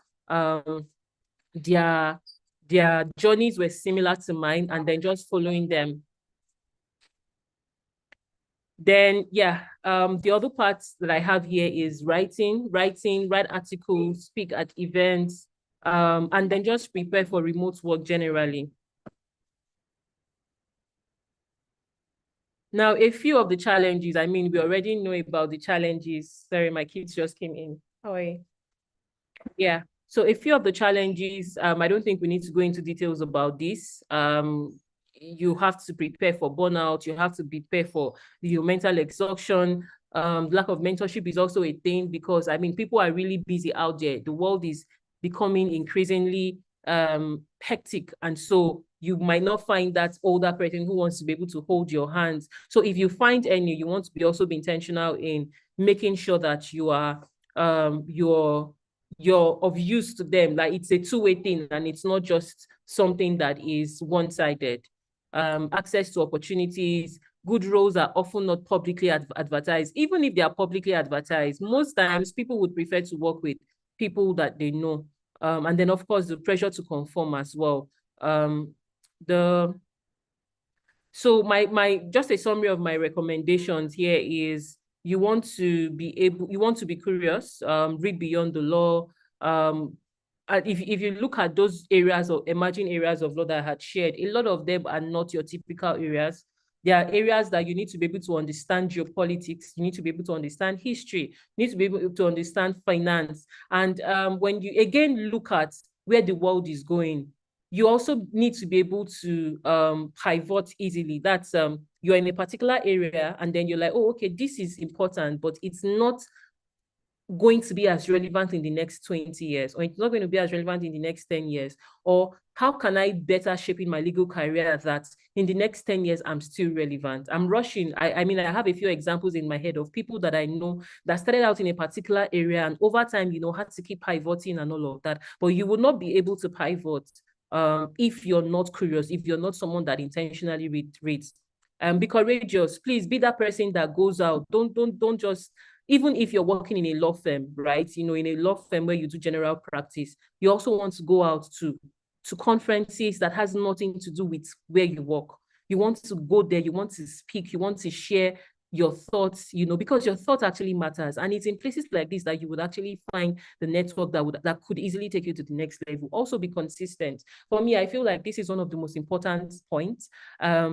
their journeys were similar to mine, and then just following them. Then, yeah, the other parts that I have here is write articles, speak at events, and then just prepare for remote work generally. Now, a few of the challenges, I mean, we already know about the challenges. Sorry, my kids just came in. How are you? Yeah, so a few of the challenges, I don't think we need to go into details about this. You have to prepare for burnout. You have to prepare for your mental exhaustion. Lack of mentorship is also a thing because, I mean, people are really busy out there. The world is becoming increasingly hectic. And so you might not find that older person who wants to be able to hold your hands. So if you find any, you want to be also be intentional in making sure that you are you're of use to them. Like it's a two-way thing and it's not just something that is one-sided. Access to opportunities. Good roles are often not publicly advertised. Even if they are publicly advertised, most times people would prefer to work with people that they know. And then, of course, the pressure to conform as well. So just a summary of my recommendations here is you want to be curious, read beyond the law. If you look at those areas of emerging areas of law that I had shared, a lot of them are not your typical areas. There are areas that you need to be able to understand geopolitics. You need to be able to understand history. You need to be able to understand finance. And when you again look at where the world is going, you also need to be able to pivot easily. That's you're in a particular area and then you're like, oh, okay, this is important, but it's not going to be as relevant in the next 20 years, or it's not going to be as relevant in the next 10 years, or how can I better shape in my legal career that in the next 10 years, I'm still relevant? I'm rushing. I mean, I have a few examples in my head of people that I know that started out in a particular area and over time, had to keep pivoting and all of that, but you will not be able to pivot if you're not curious, if you're not someone that intentionally reads. Be courageous. Please be that person that goes out. Don't just, even if you're working in a law firm, right? In a law firm where you do general practice, you also want to go out to conferences that has nothing to do with where you work. You want to go there, you want to speak, you want to share your thoughts, because your thought actually matters. And it's in places like this that you would actually find the network that could easily take you to the next level. Also be consistent. For me, I feel like this is one of the most important points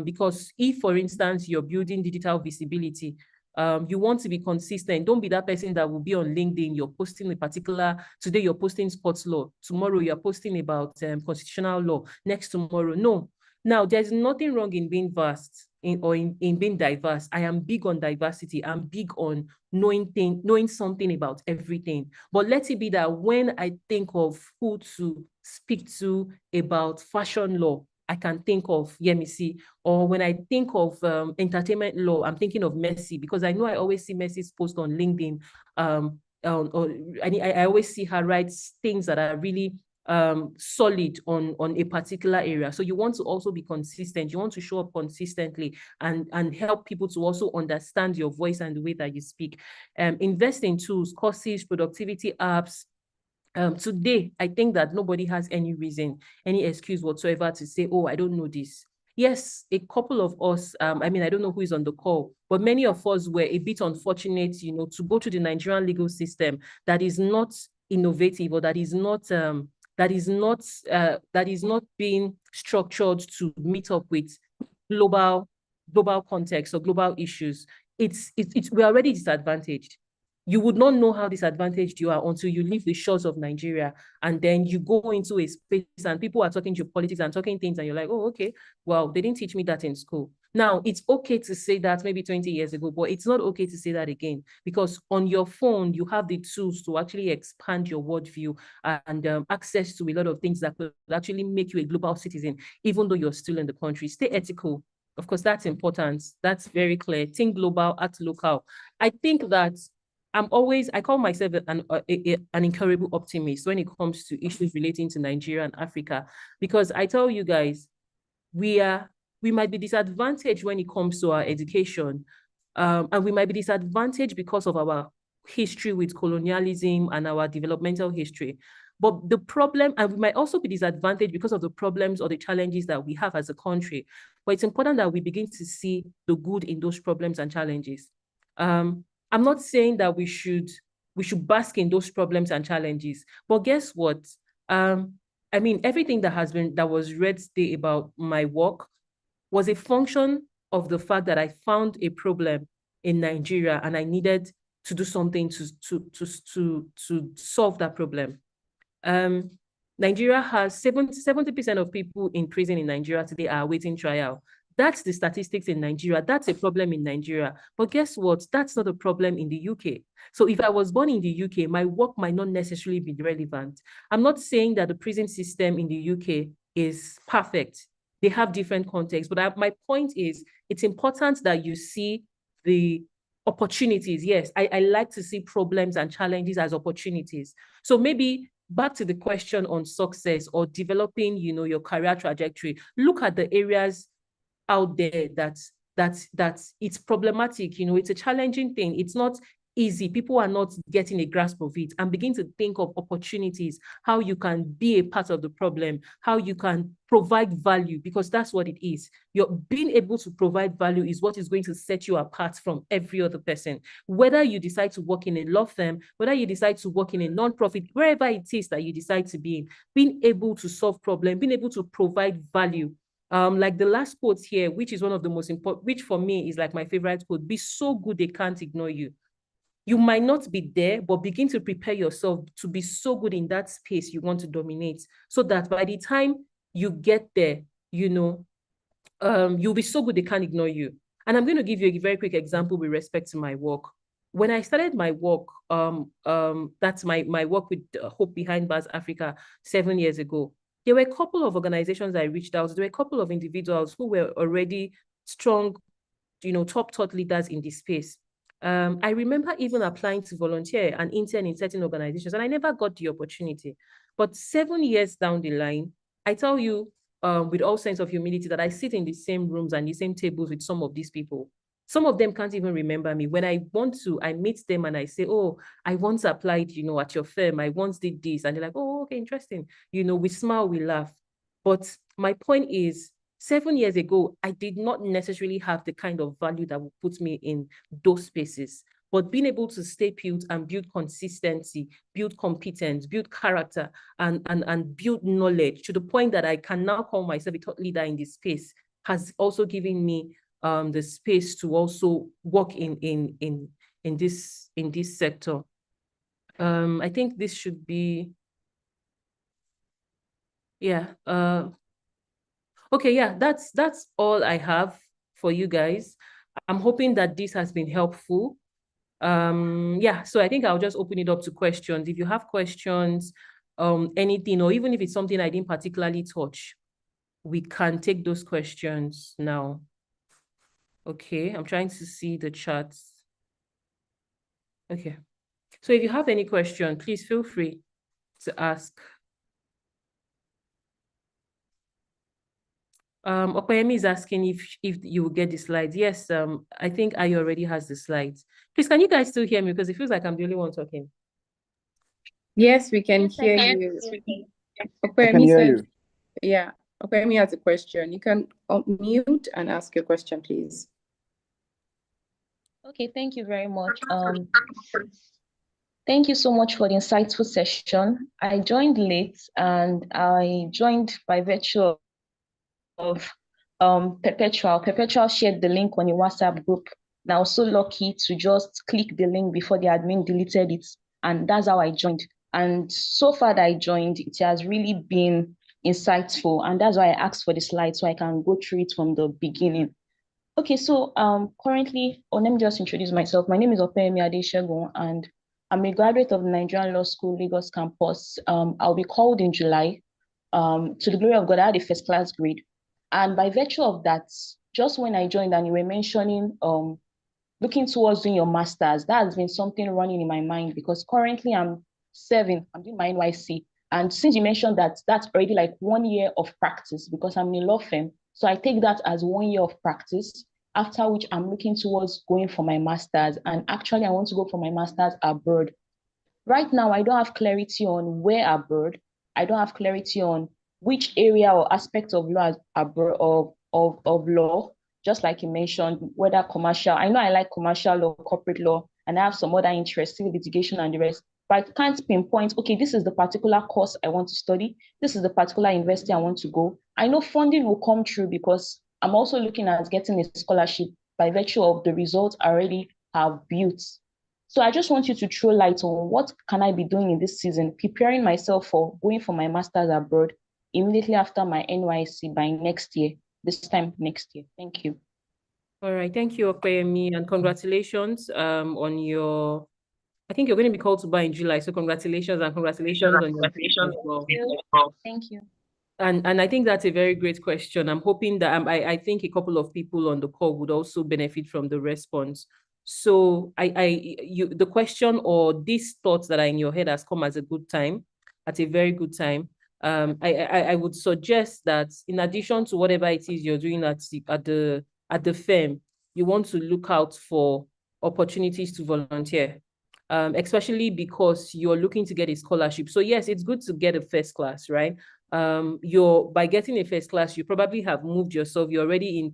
because if, for instance, you're building digital visibility, you want to be consistent. Don't be that person that will be on LinkedIn. You're posting today you're posting sports law. Tomorrow you're posting about constitutional law. Next tomorrow, no. Now, there's nothing wrong in being vast in being diverse. I am big on diversity. I'm big on knowing something about everything. But let it be that when I think of who to speak to about fashion law, I can think of Yemisi, or when I think of entertainment law, I'm thinking of Messi, because I know I always see Messi's post on LinkedIn. I always see her write things that are really solid on a particular area. So you want to also be consistent. You want to show up consistently and help people to also understand your voice and the way that you speak. Invest in tools, courses, productivity apps. Today, I think that nobody has any reason, any excuse whatsoever to say, oh, I don't know this. Yes, a couple of us, I mean, I don't know who is on the call, but many of us were a bit unfortunate, to go to the Nigerian legal system that is not innovative, or that is not being structured to meet up with global context or global issues. We're already disadvantaged. You would not know how disadvantaged you are until you leave the shores of Nigeria and then you go into a space and people are talking geopolitics and talking things and you're like, oh, okay, well, they didn't teach me that in school. Now, it's okay to say that maybe 20 years ago, but it's not okay to say that again, because on your phone, you have the tools to actually expand your worldview and access to a lot of things that could actually make you a global citizen, even though you're still in the country. Stay ethical. Of course, that's important. That's very clear. Think global, act local. I think that I call myself an incurable optimist when it comes to issues relating to Nigeria and Africa, because I tell you guys, we might be disadvantaged when it comes to our education, and we might be disadvantaged because of our history with colonialism and our developmental history. But the problem, and we might also be disadvantaged because of the problems or the challenges that we have as a country. But it's important that we begin to see the good in those problems and challenges. I'm not saying that we should bask in those problems and challenges, but guess what? I mean, everything that was read today about my work was a function of the fact that I found a problem in Nigeria and I needed to do something to solve that problem. Nigeria has 70% of people in prison in Nigeria today are awaiting trial. That's the statistics in Nigeria. That's a problem in Nigeria. But guess what? That's not a problem in the UK. So if I was born in the UK, my work might not necessarily be relevant. I'm not saying that the prison system in the UK is perfect. They have different contexts. But my point is, it's important that you see the opportunities. Yes, I like to see problems and challenges as opportunities. So maybe back to the question on success or developing, your career trajectory, look at the areas out there that it's problematic, it's a challenging thing. It's not easy. People are not getting a grasp of it, and begin to think of opportunities, how you can be a part of the problem, how you can provide value, because that's what it is. You're being able to provide value is what is going to set you apart from every other person. Whether you decide to work in a law firm, whether you decide to work in a non-profit, wherever it is that you decide to be in, being able to solve problems, being able to provide value. Like the last quote here, which is one of the most important, which for me is like my favorite quote: be so good they can't ignore you. You might not be there, but begin to prepare yourself to be so good in that space you want to dominate, so that by the time you get there, you'll be so good they can't ignore you. And I'm going to give you a very quick example with respect to my work. When I started my work, that's my work with Hope Behind Bars Africa 7 years ago, there were a couple of organizations I reached out to. There were a couple of individuals who were already strong, top thought leaders in this space. I remember even applying to volunteer and intern in certain organizations, and I never got the opportunity. But 7 years down the line, I tell you, with all sense of humility, that I sit in the same rooms and the same tables with some of these people. Some of them can't even remember me. When I want to, I meet them and I say, oh, I once applied, at your firm. I once did this. And they're like, oh, okay, interesting. We smile, we laugh. But my point is, 7 years ago, I did not necessarily have the kind of value that would put me in those spaces. But being able to stay put and build consistency, build competence, build character, and build knowledge to the point that I can now call myself a thought leader in this space has also given me the space to also work in this sector. I think this should be, yeah. Okay, yeah, that's all I have for you guys. I'm hoping that this has been helpful. Yeah, so I think I'll just open it up to questions. If you have questions, anything, or even if it's something I didn't particularly touch, we can take those questions now. Okay, I'm trying to see the chats. Okay, so if you have any question, please feel free to ask. Opeyemi is asking if you will get the slides. Yes, I think I already has the slides. Please, can you guys still hear me? Because it feels like I'm the only one talking. Yes, we can hear you. I can hear you. Yeah, Opeyemi has a question. You can unmute and ask your question, please. Okay, thank you very much. Thank you so much for the insightful session. I joined late, and I joined by virtue of Perpetual. Perpetual shared the link on a WhatsApp group. And I was so lucky to just click the link before the admin deleted it. And that's how I joined. And so far that I joined, it has really been insightful. And that's why I asked for the slides so I can go through it from the beginning. Okay, so currently, let me just introduce myself. My name is Opeyemi Adesegun, and I'm a graduate of the Nigerian Law School Lagos campus. I'll be called in July. To the glory of God, I had a first-class grade. And by virtue of that, just when I joined and you were mentioning looking towards doing your master's, that has been something running in my mind because currently I'm doing my NYC. And since you mentioned that, that's already like 1 year of practice because I'm in a law firm. So I take that as 1 year of practice, after which I'm looking towards going for my master's. And actually, I want to go for my master's abroad. Right now, I don't have clarity on where abroad. I don't have clarity on which area or aspect of law abroad of law, just like you mentioned, whether commercial. I know I like commercial law, corporate law, and I have some other interests, civil litigation and the rest. But I can't pinpoint, okay, this is the particular course I want to study. This is the particular university I want to go. I know funding will come through because I'm also looking at getting a scholarship by virtue of the results I already have built. So I just want you to throw light on what can I be doing in this season, preparing myself for going for my master's abroad immediately after my NYC by next year, this time next year. Thank you. All right, thank you, Opeyemi, and congratulations on your, I think you're going to be called to bar in July, so congratulations and congratulations on your as well. Thank you. And I think that's a very great question. I'm hoping that I think a couple of people on the call would also benefit from the response. So the question or these thoughts that are in your head has come at a good time, at a very good time. I would suggest that in addition to whatever it is you're doing at the firm, you want to look out for opportunities to volunteer, especially because you're looking to get a scholarship. So yes, it's good to get a first class, right? By getting a first class, you probably have moved yourself. You're already in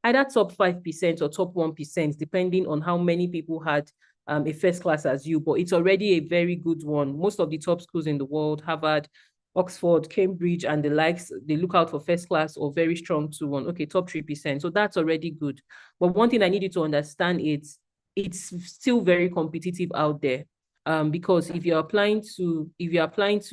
either top 5% or top 1%, depending on how many people had a first class as you, but it's already a very good one. Most of the top schools in the world, Harvard, Oxford, Cambridge, and the likes, they look out for first class or very strong 2-1. Okay, top 3%. So that's already good. But one thing I need you to understand is it's still very competitive out there. Because if you're applying to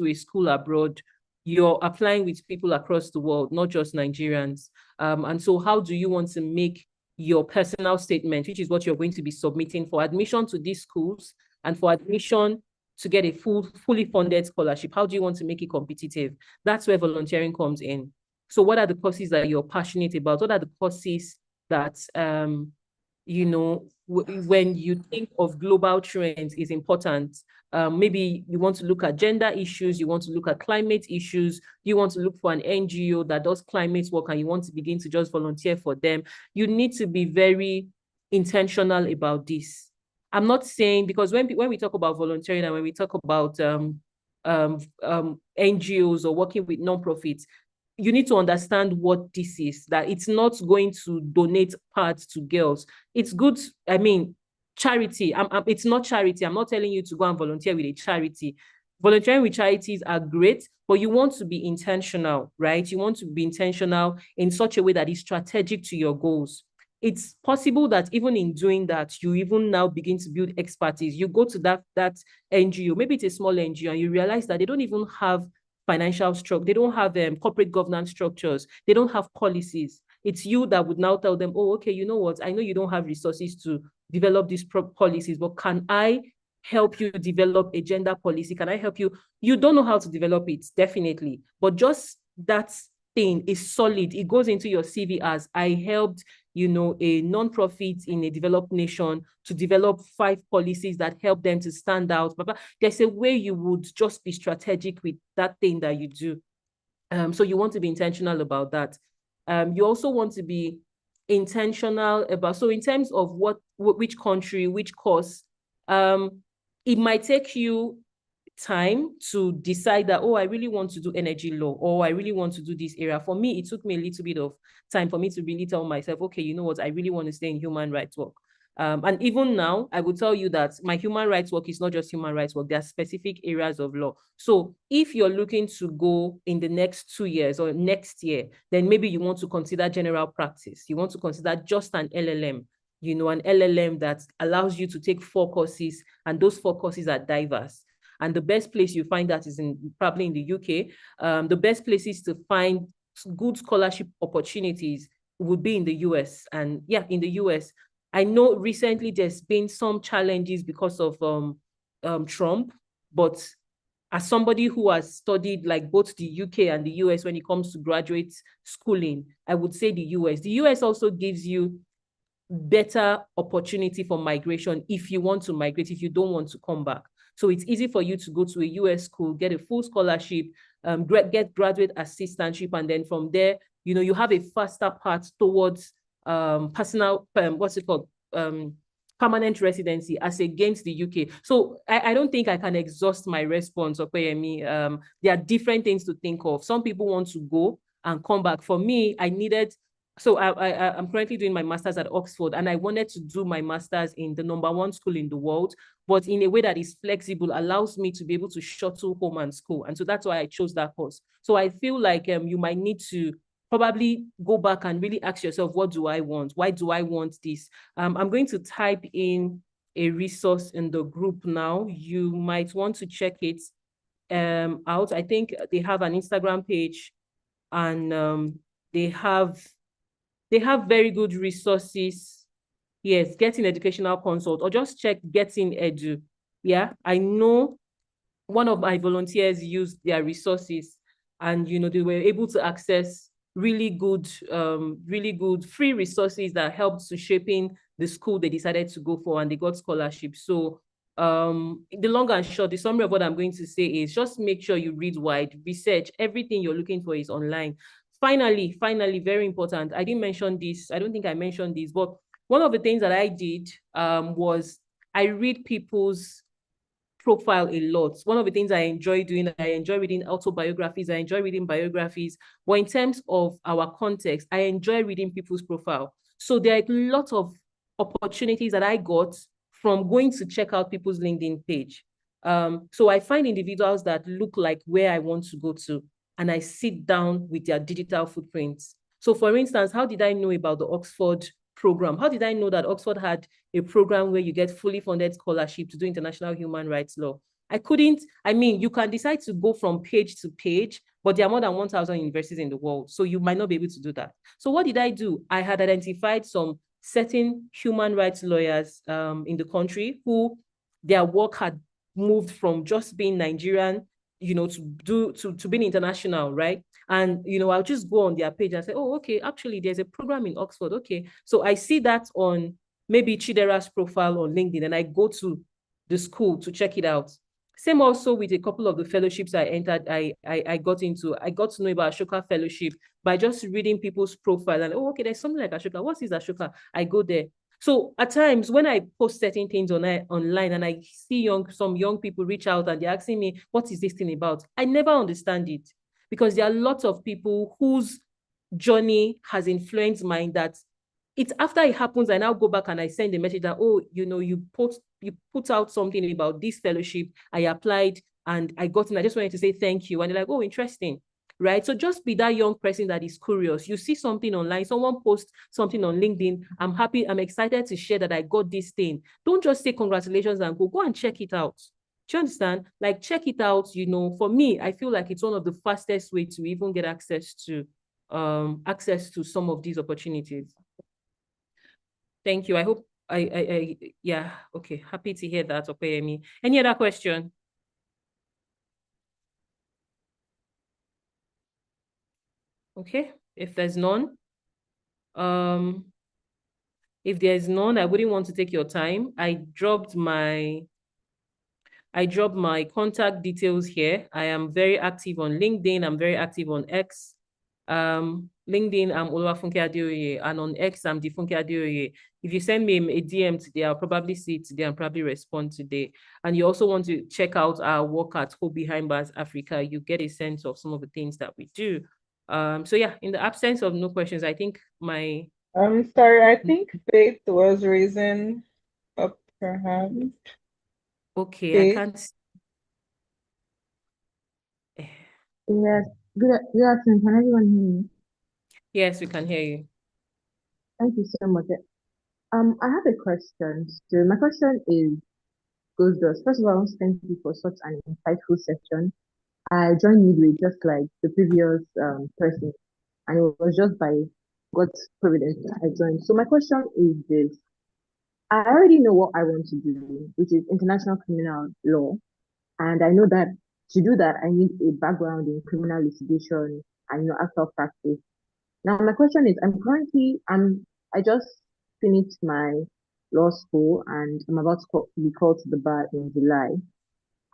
a school abroad, you're applying with people across the world, not just Nigerians. And so how do you want to make your personal statement, which is what you're going to be submitting for admission to these schools and for admission to get a fully funded scholarship? How do you want to make it competitive? That's where volunteering comes in. So what are the courses that you're passionate about? What are the courses that, you know, when you think of global trends is important? Maybe you want to look at gender issues, you want to look at climate issues, you want to look for an NGO that does climate work and you want to begin to just volunteer for them. You need to be very intentional about this. I'm not saying, because when we talk about volunteering and when we talk about NGOs or working with nonprofits, you need to understand what this is, that it's not going to donate pads to girls. It's good, I mean, charity. It's not charity. I'm not telling you to go and volunteer with a charity. Volunteering with charities are great, but you want to be intentional, right? You want to be intentional in such a way that is strategic to your goals. It's possible that even in doing that, you even now begin to build expertise. You go to that NGO, maybe it's a small NGO, and you realize that they don't even have financial structure. They don't have corporate governance structures. They don't have policies. It's you that would now tell them, oh, okay, you know what? I know you don't have resources to develop these policies, but can I help you develop a gender policy? Can I help you? You don't know how to develop it, definitely. But just that thing is solid. It goes into your CV as I helped, you know, a nonprofit in a developed nation to develop 5 policies that help them to stand out. But there's a way you would just be strategic with that thing that you do. So you want to be intentional about that. You also want to be intentional about, so in terms of which country, which course, it might take you time to decide that, oh, I really want to do energy law, or I really want to do this area. For me, it took me a little bit of time for me to really tell myself, okay, you know what, I really want to stay in human rights work. And even now, I would tell you that my human rights work is not just human rights work. There are specific areas of law. So if you're looking to go in the next 2 years or next year, then maybe you want to consider general practice. You want to consider just an LLM, you know, an LLM that allows you to take 4 courses, and those 4 courses are diverse. And the best place you find that is probably in the UK. The best places to find good scholarship opportunities would be in the US. And yeah, in the US, I know recently there's been some challenges because of Trump, but as somebody who has studied like both the UK and the US when it comes to graduate schooling, I would say the US. The US also gives you better opportunity for migration if you want to migrate, if you don't want to come back. So it's easy for you to go to a US school, get a full scholarship, get graduate assistantship, and then from there, you know, you have a faster path towards personal, what's it called? Permanent residency as against the UK. So I don't think I can exhaust my response, Opeyemi. There are different things to think of. Some people want to go and come back. For me, I needed, so I'm currently doing my master's at Oxford, and I wanted to do my master's in the #1 school in the world, but in a way that is flexible, allows me to be able to shuttle home and school. And so that's why I chose that course. So I feel like you might need to probably go back and really ask yourself, what do I want? Why do I want this? I'm going to type in a resource in the group now. You might want to check it out. I think they have an Instagram page, and they have very good resources. Yes, Getting Educational Consult, or just check Getting Edu. Yeah, I know one of my volunteers used their resources, and you know, they were able to access really good free resources that helped to shaping the school they decided to go for, and they got scholarships. So the long and short, the summary of what I'm going to say is just make sure you read wide, research. Everything you're looking for is online. Finally, very important, I didn't mention this, I don't think I mentioned this, but one of the things that I did was I read people's profile a lot. One of the things I enjoy doing, I enjoy reading autobiographies, I enjoy reading biographies, but in terms of our context, I enjoy reading people's profile. So there are a lot of opportunities that I got from going to check out people's LinkedIn page. So I find individuals that look like where I want to go to, and I sit down with their digital footprints. So for instance, how did I know about the Oxford program? How did I know that Oxford had a program where you get fully funded scholarship to do international human rights law? I mean, you can decide to go from page to page, but there are more than 1,000 universities in the world, so you might not be able to do that. So what did I do? I had identified some certain human rights lawyers in the country who their work had moved from just being Nigerian, you know, to being international, right? And, you know, I'll just go on their page and say, oh, okay, actually, there's a program in Oxford. Okay. So I see that on maybe Chidera's profile on LinkedIn, and I go to the school to check it out. Same also with a couple of the fellowships I entered, I got into. I got to know about Ashoka Fellowship by just reading people's profile, and, oh, okay, there's something like Ashoka. What is Ashoka? I go there. So at times when I post certain things online and I see some young people reach out and they're asking me, what is this thing about? I never understand it, because there are lots of people whose journey has influenced mine, that it's after it happens, I now go back and I send a message that, oh, you know, you put out something about this fellowship, I applied and I got in, I just wanted to say thank you. And they're like, oh, interesting. Right? So just be that young person that is curious. You see something online, someone posts something on LinkedIn. I'm happy, I'm excited to share that I got this thing. Don't just say congratulations and go and check it out. Do you understand? Like, check it out. You know, for me, I feel like it's one of the fastest ways to even get access to some of these opportunities. Thank you. I hope yeah, okay. Happy to hear that, Opeyemi. Any other question? Okay, if there's none, I wouldn't want to take your time. I dropped my contact details here. I am very active on LinkedIn. I'm very active on X. LinkedIn, I'm Oluwafunke Adeoye, and on X, I'm Difunke Adeoye. If you send me a DM today, I'll probably see it today and probably respond today. And you also want to check out our work at Hope Behind Bars Africa, you get a sense of some of the things that we do. So yeah, in the absence of no questions, I think my... sorry, I think Faith was raising up her hand. Okay, Faith. I can't... Yes. Good afternoon. Can everyone hear me? Yes, we can hear you. Thank you so much. I have a question. So my question goes thus. First of all, I want to thank you for such an insightful session. I joined midway just like the previous person, and it was just by God's providence that I joined. So my question is this. I already know what I want to do, which is international criminal law. And I know that to do that, I need a background in criminal litigation and actual practice. Now, my question is, I just finished my law school and I'm about to be called to the bar in July.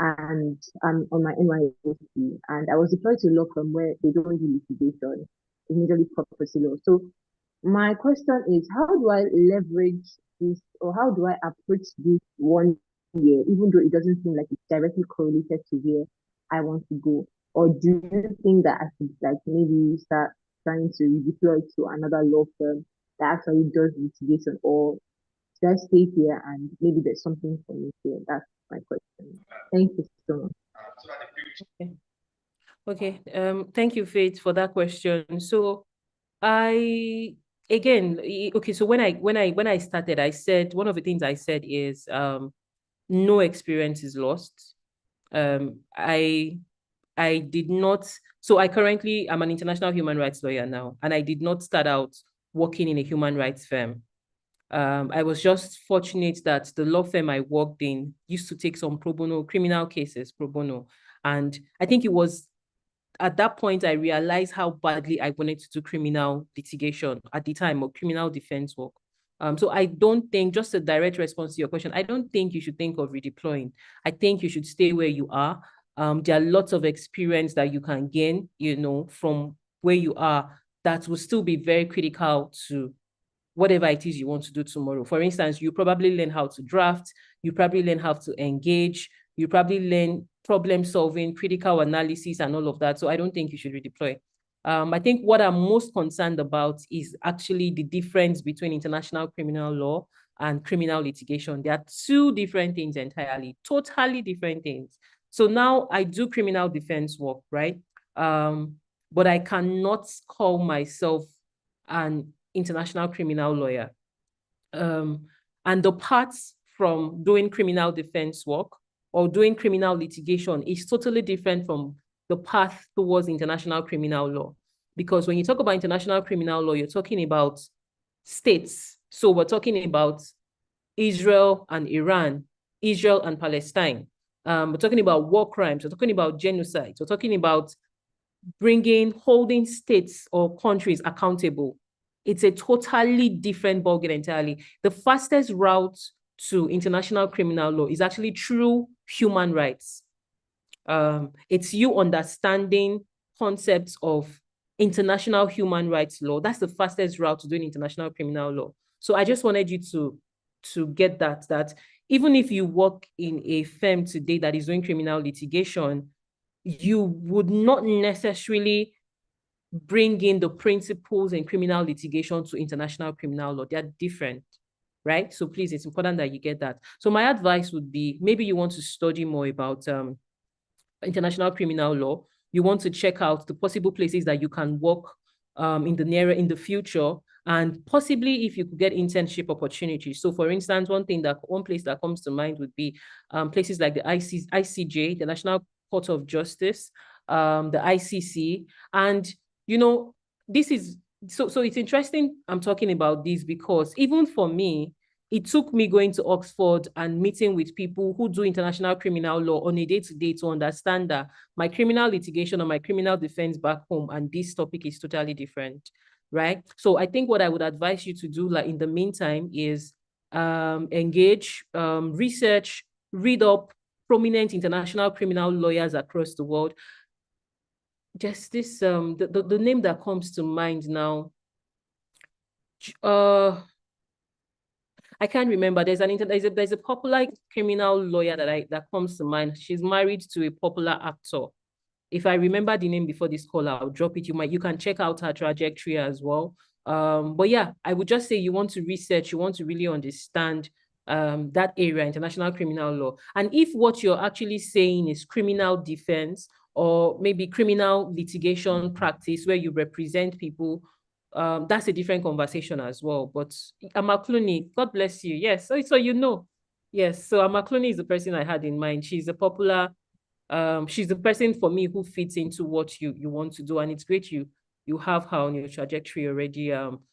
And I'm on my NYSC, and I was deployed to a law firm where they don't do litigation, it's majorly property law. So my question is, how do I leverage this, or how do I approach this 1 year, even though it doesn't seem like it's directly correlated to where I want to go? Or do you think that I should like maybe start trying to redeploy to another law firm that actually does litigation, or should I stay here and maybe there's something for me here? That's my question. Thank you so much. Okay. Thank you, Faith, for that question. So I again, okay, so when I started, I said one of the things I said is no experience is lost. I did not, so I currently am an international human rights lawyer now, and I did not start out working in a human rights firm. I was just fortunate that the law firm I worked in used to take some pro bono criminal cases, pro bono. And I think it was at that point I realized how badly I wanted to do criminal litigation at the time, or criminal defense work. So I don't think, just a direct response to your question, I don't think you should think of redeploying. I think you should stay where you are. There are lots of experience that you can gain, from where you are, that will still be very critical to whatever it is you want to do tomorrow. For instance, you probably learn how to draft, you probably learn how to engage, you probably learn problem solving, critical analysis, and all of that. So I don't think you should redeploy. I think what I'm most concerned about is actually the difference between international criminal law and criminal litigation. They are two different things entirely, totally different things. So now I do criminal defense work, right? But I cannot call myself an international criminal lawyer. And the parts from doing criminal defense work or doing criminal litigation is totally different from the path towards international criminal law. Because when you talk about international criminal law, you're talking about states. So we're talking about Israel and Iran, Israel and Palestine. We're talking about war crimes, we're talking about genocide, we're talking about holding states or countries accountable. It's a totally different ballgame entirely. The fastest route to international criminal law is actually through human rights. It's you understanding concepts of international human rights law. That's the fastest route to doing international criminal law. So I just wanted you to get that even if you work in a firm today that is doing criminal litigation, you would not necessarily bring in the principles in criminal litigation to international criminal law. They're different, right? So please, it's important that you get that. So my advice would be, maybe you want to study more about international criminal law. You want to check out the possible places that you can work in the future, and possibly if you could get internship opportunities. So for instance, one place that comes to mind would be places like the ICJ, the National Court of Justice, the ICC. And this is so it's interesting I'm talking about this, because even for me, it took me going to Oxford and meeting with people who do international criminal law on a day-to-day to understand that my criminal litigation or my criminal defense back home and this topic is totally different, right? So I think what I would advise you to do, like in the meantime, is engage, research, read up prominent international criminal lawyers across the world. Just this, the name that comes to mind now, I can't remember. There's a popular criminal lawyer that comes to mind. She's married to a popular actor. If I remember the name before this call, I'll drop it. You can check out her trajectory as well. But yeah, I would just say you want to research, you want to really understand that area, international criminal law. And if what you're actually saying is criminal defense or maybe criminal litigation practice where you represent people, that's a different conversation as well. But Ama Clooney, God bless you. Yes, so yes. So Ama Clooney is the person I had in mind. She's a popular, she's the person for me who fits into what you want to do, and it's great you have her on your trajectory already.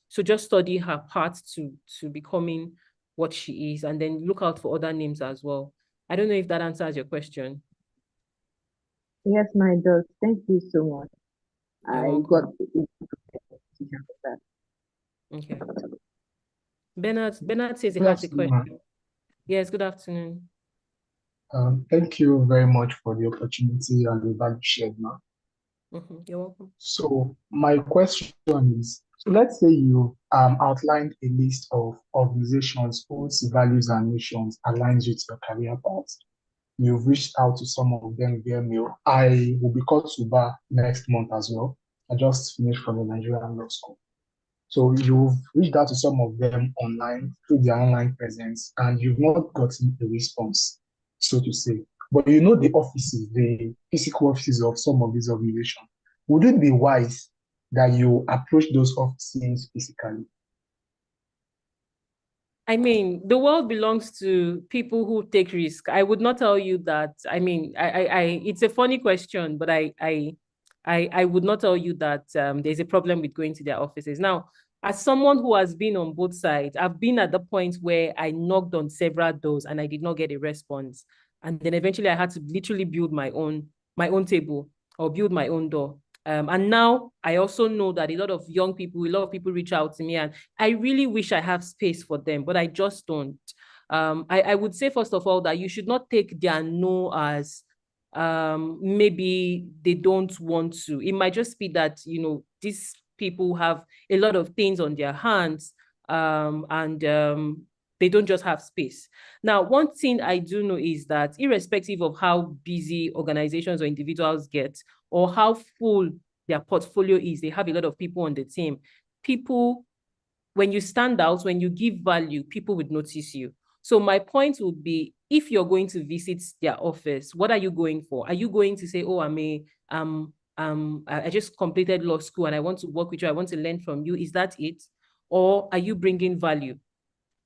So just study her path to becoming what she is, and then look out for other names as well. I don't know if that answers your question. Yes, my does. Thank you so much. You're I welcome. got that. Okay. Bernard says he Good has a afternoon. question. Yes, good afternoon. Thank you very much for the opportunity and the value shared, ma'am. You're welcome. So my question is, so let's say you outlined a list of organizations whose values and missions aligns with your career path. You've reached out to some of them via mail. I will be called to bar next month as well. I just finished from the Nigerian Law School. So you've reached out to some of them online through their online presence, and you've not gotten a response, so to say. But you know the offices, the physical offices of some of these organizations. Would it be wise that you approach those offices physically? I mean, the world belongs to people who take risk. I would not tell you that. I mean, it's a funny question, but I would not tell you that there's a problem with going to their offices. Now, as someone who has been on both sides, I've been at the point where I knocked on several doors and I did not get a response. And then eventually I had to literally build my own table or build my own door. And now I also know that a lot of people reach out to me, and I really wish I have space for them, but I just don't. I would say, first of all, that you should not take their no as maybe they don't want to. It might just be that, these people have a lot of things on their hands, and they don't just have space. Now, one thing I do know is that irrespective of how busy organizations or individuals get, or how full their portfolio is, they have a lot of people on the team. People, when you stand out, when you give value, people would notice you. So my point would be, if you're going to visit their office, what are you going for? Are you going to say, oh, I just completed law school and I want to work with you, I want to learn from you? Is that it? Or are you bringing value?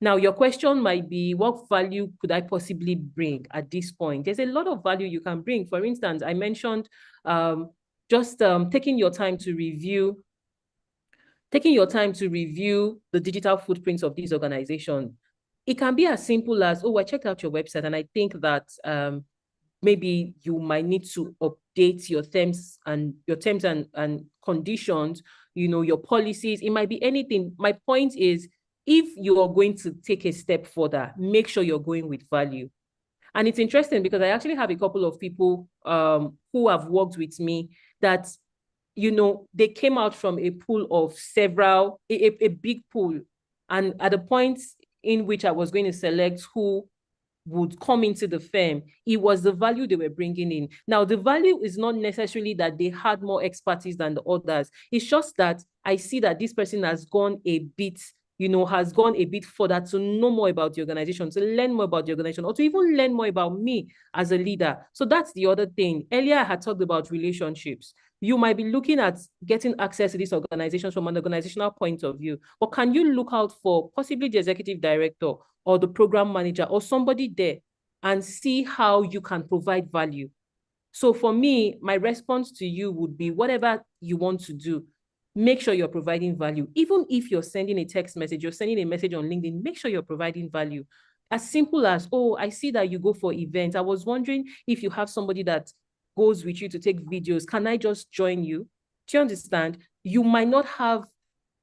Now, your question might be, what value could I possibly bring at this point? There's a lot of value you can bring. For instance, I mentioned taking your time to review the digital footprints of these organizations. It can be as simple as, oh, I checked out your website and I think that maybe you might need to update your terms and conditions, your policies. It might be anything. My point is, if you are going to take a step further, make sure you're going with value. And it's interesting because I actually have a couple of people who have worked with me that, they came out from a pool of a big pool. And at the point in which I was going to select who would come into the firm, it was the value they were bringing in. Now, the value is not necessarily that they had more expertise than the others. It's just that I see that this person has gone a bit further to know more about the organization, to learn more about the organization, or to even learn more about me as a leader. So that's the other thing. Earlier, I had talked about relationships. You might be looking at getting access to these organizations from an organizational point of view, but can you look out for possibly the executive director or the program manager or somebody there and see how you can provide value? So for me, my response to you would be, whatever you want to do, make sure you're providing value. Even if you're sending a text message, you're sending a message on LinkedIn, make sure you're providing value. As simple as, oh, I see that you go for events. I was wondering if you have somebody that goes with you to take videos. Can I just join you? Do you understand? You might not have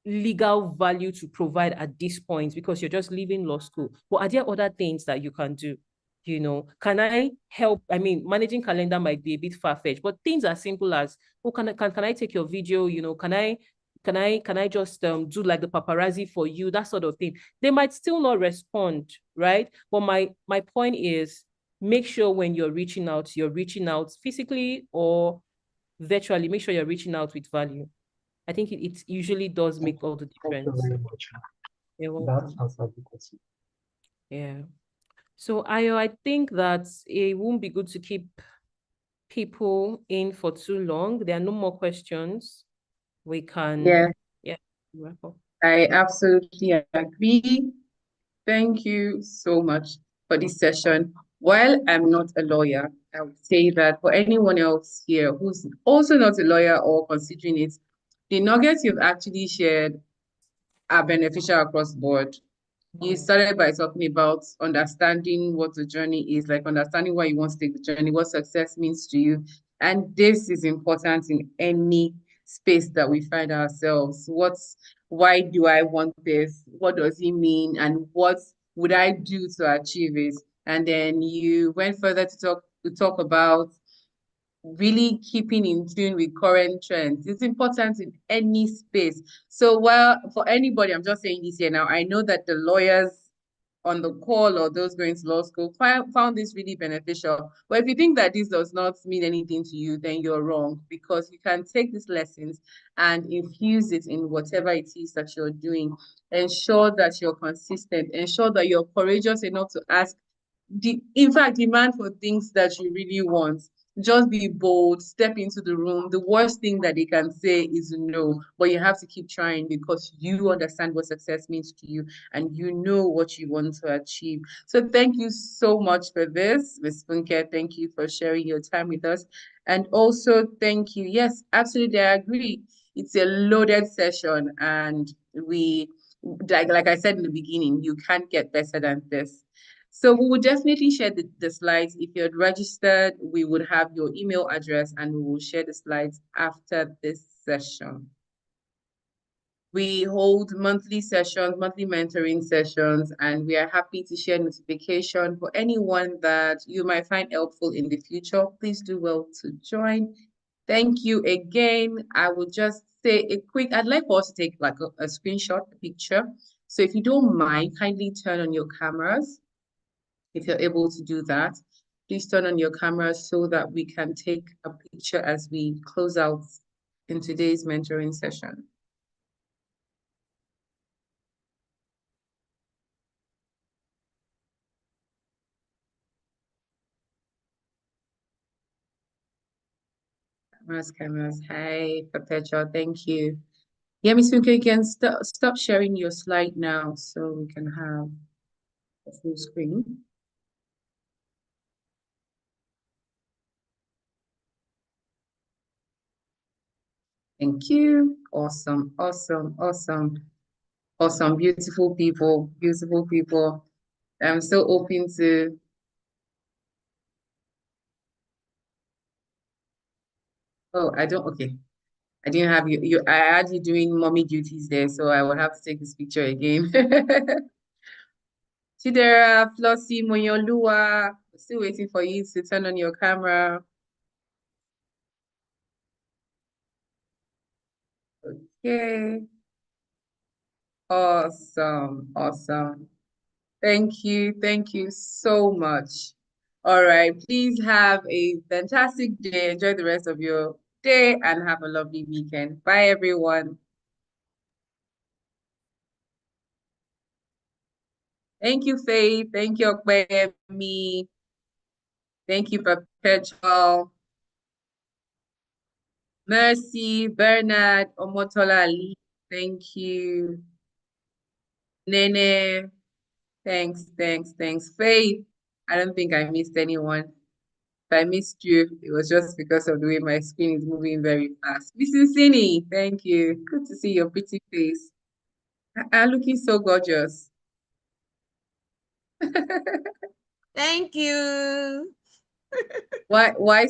legal value to provide at this point because you're just leaving law school. But are there other things that you can do? Can I help? I mean, managing calendar might be a bit far-fetched, but things as simple as, oh, can I take your video? Can I just do like the paparazzi for you? That sort of thing. They might still not respond, right? But my point is, make sure when you're reaching out physically or virtually. Make sure you're reaching out with value. I think it usually does make all the difference. Thank you very much. That answers the question. Yeah. So Ayo, I think that it won't be good to keep people in for too long. There are no more questions. We can wrap up. I absolutely agree. Thank you so much for this session. While I'm not a lawyer, I would say that for anyone else here who's also not a lawyer or considering it, the nuggets you've actually shared are beneficial across the board. You started by talking about understanding what the journey is, like understanding why you want to take the journey, what success means to you. And this is important in any space that we find ourselves. why do I want this? What does it mean? And what would I do to achieve it? And then you went further to talk about really keeping in tune with current trends. It's important in any space. So, well, for anybody, I'm just saying this here now, I know that the lawyers on the call or those going to law school found this really beneficial. But if you think that this does not mean anything to you, then you're wrong, because you can take these lessons and infuse it in whatever it is that you're doing. Ensure that you're consistent. Ensure that you're courageous enough to ask, in fact, demand for things that you really want. Just be bold, step into the room. The worst thing that they can say is no, but you have to keep trying because you understand what success means to you and you know what you want to achieve. So thank you so much for this, Ms. Funke. Thank you for sharing your time with us. And also thank you. Yes, absolutely, I agree. It's a loaded session and like I said in the beginning, you can't get better than this. So we will definitely share the slides. If you're registered, we would have your email address and we will share the slides after this session. We hold monthly sessions, monthly mentoring sessions, and we are happy to share notification for anyone that you might find helpful in the future. Please do well to join. Thank you again. I will just say I'd like for us to take like a screenshot, a picture. So if you don't mind, kindly turn on your cameras. If you're able to do that, please turn on your camera so that we can take a picture as we close out in today's mentoring session. Cameras. Hi, Perpetua. Thank you. Yeah, Ms. Funke, you can stop sharing your slide now so we can have a full screen. Thank you. Awesome, awesome, awesome, awesome. Beautiful people, beautiful people. I'm so open to. Oh, I don't. Okay. I didn't have you. I had you doing mommy duties there, so I will have to take this picture again. Chidera, Flossie, Moyolua, still waiting for you to turn on your camera. Okay. Awesome. Awesome. Thank you. Thank you so much. All right. Please have a fantastic day. Enjoy the rest of your day and have a lovely weekend. Bye, everyone. Thank you, Faith. Thank you, Okpeyemi. Thank you, Perpetual. Mercy, Bernard, Omotola Ali. Thank you. Nene. Thanks, thanks, thanks. Faith. I don't think I missed anyone. If I missed you, it was just because of the way my screen is moving very fast. Mrs. Cini, thank you. Good to see your pretty face. I'm looking so gorgeous. Thank you. Why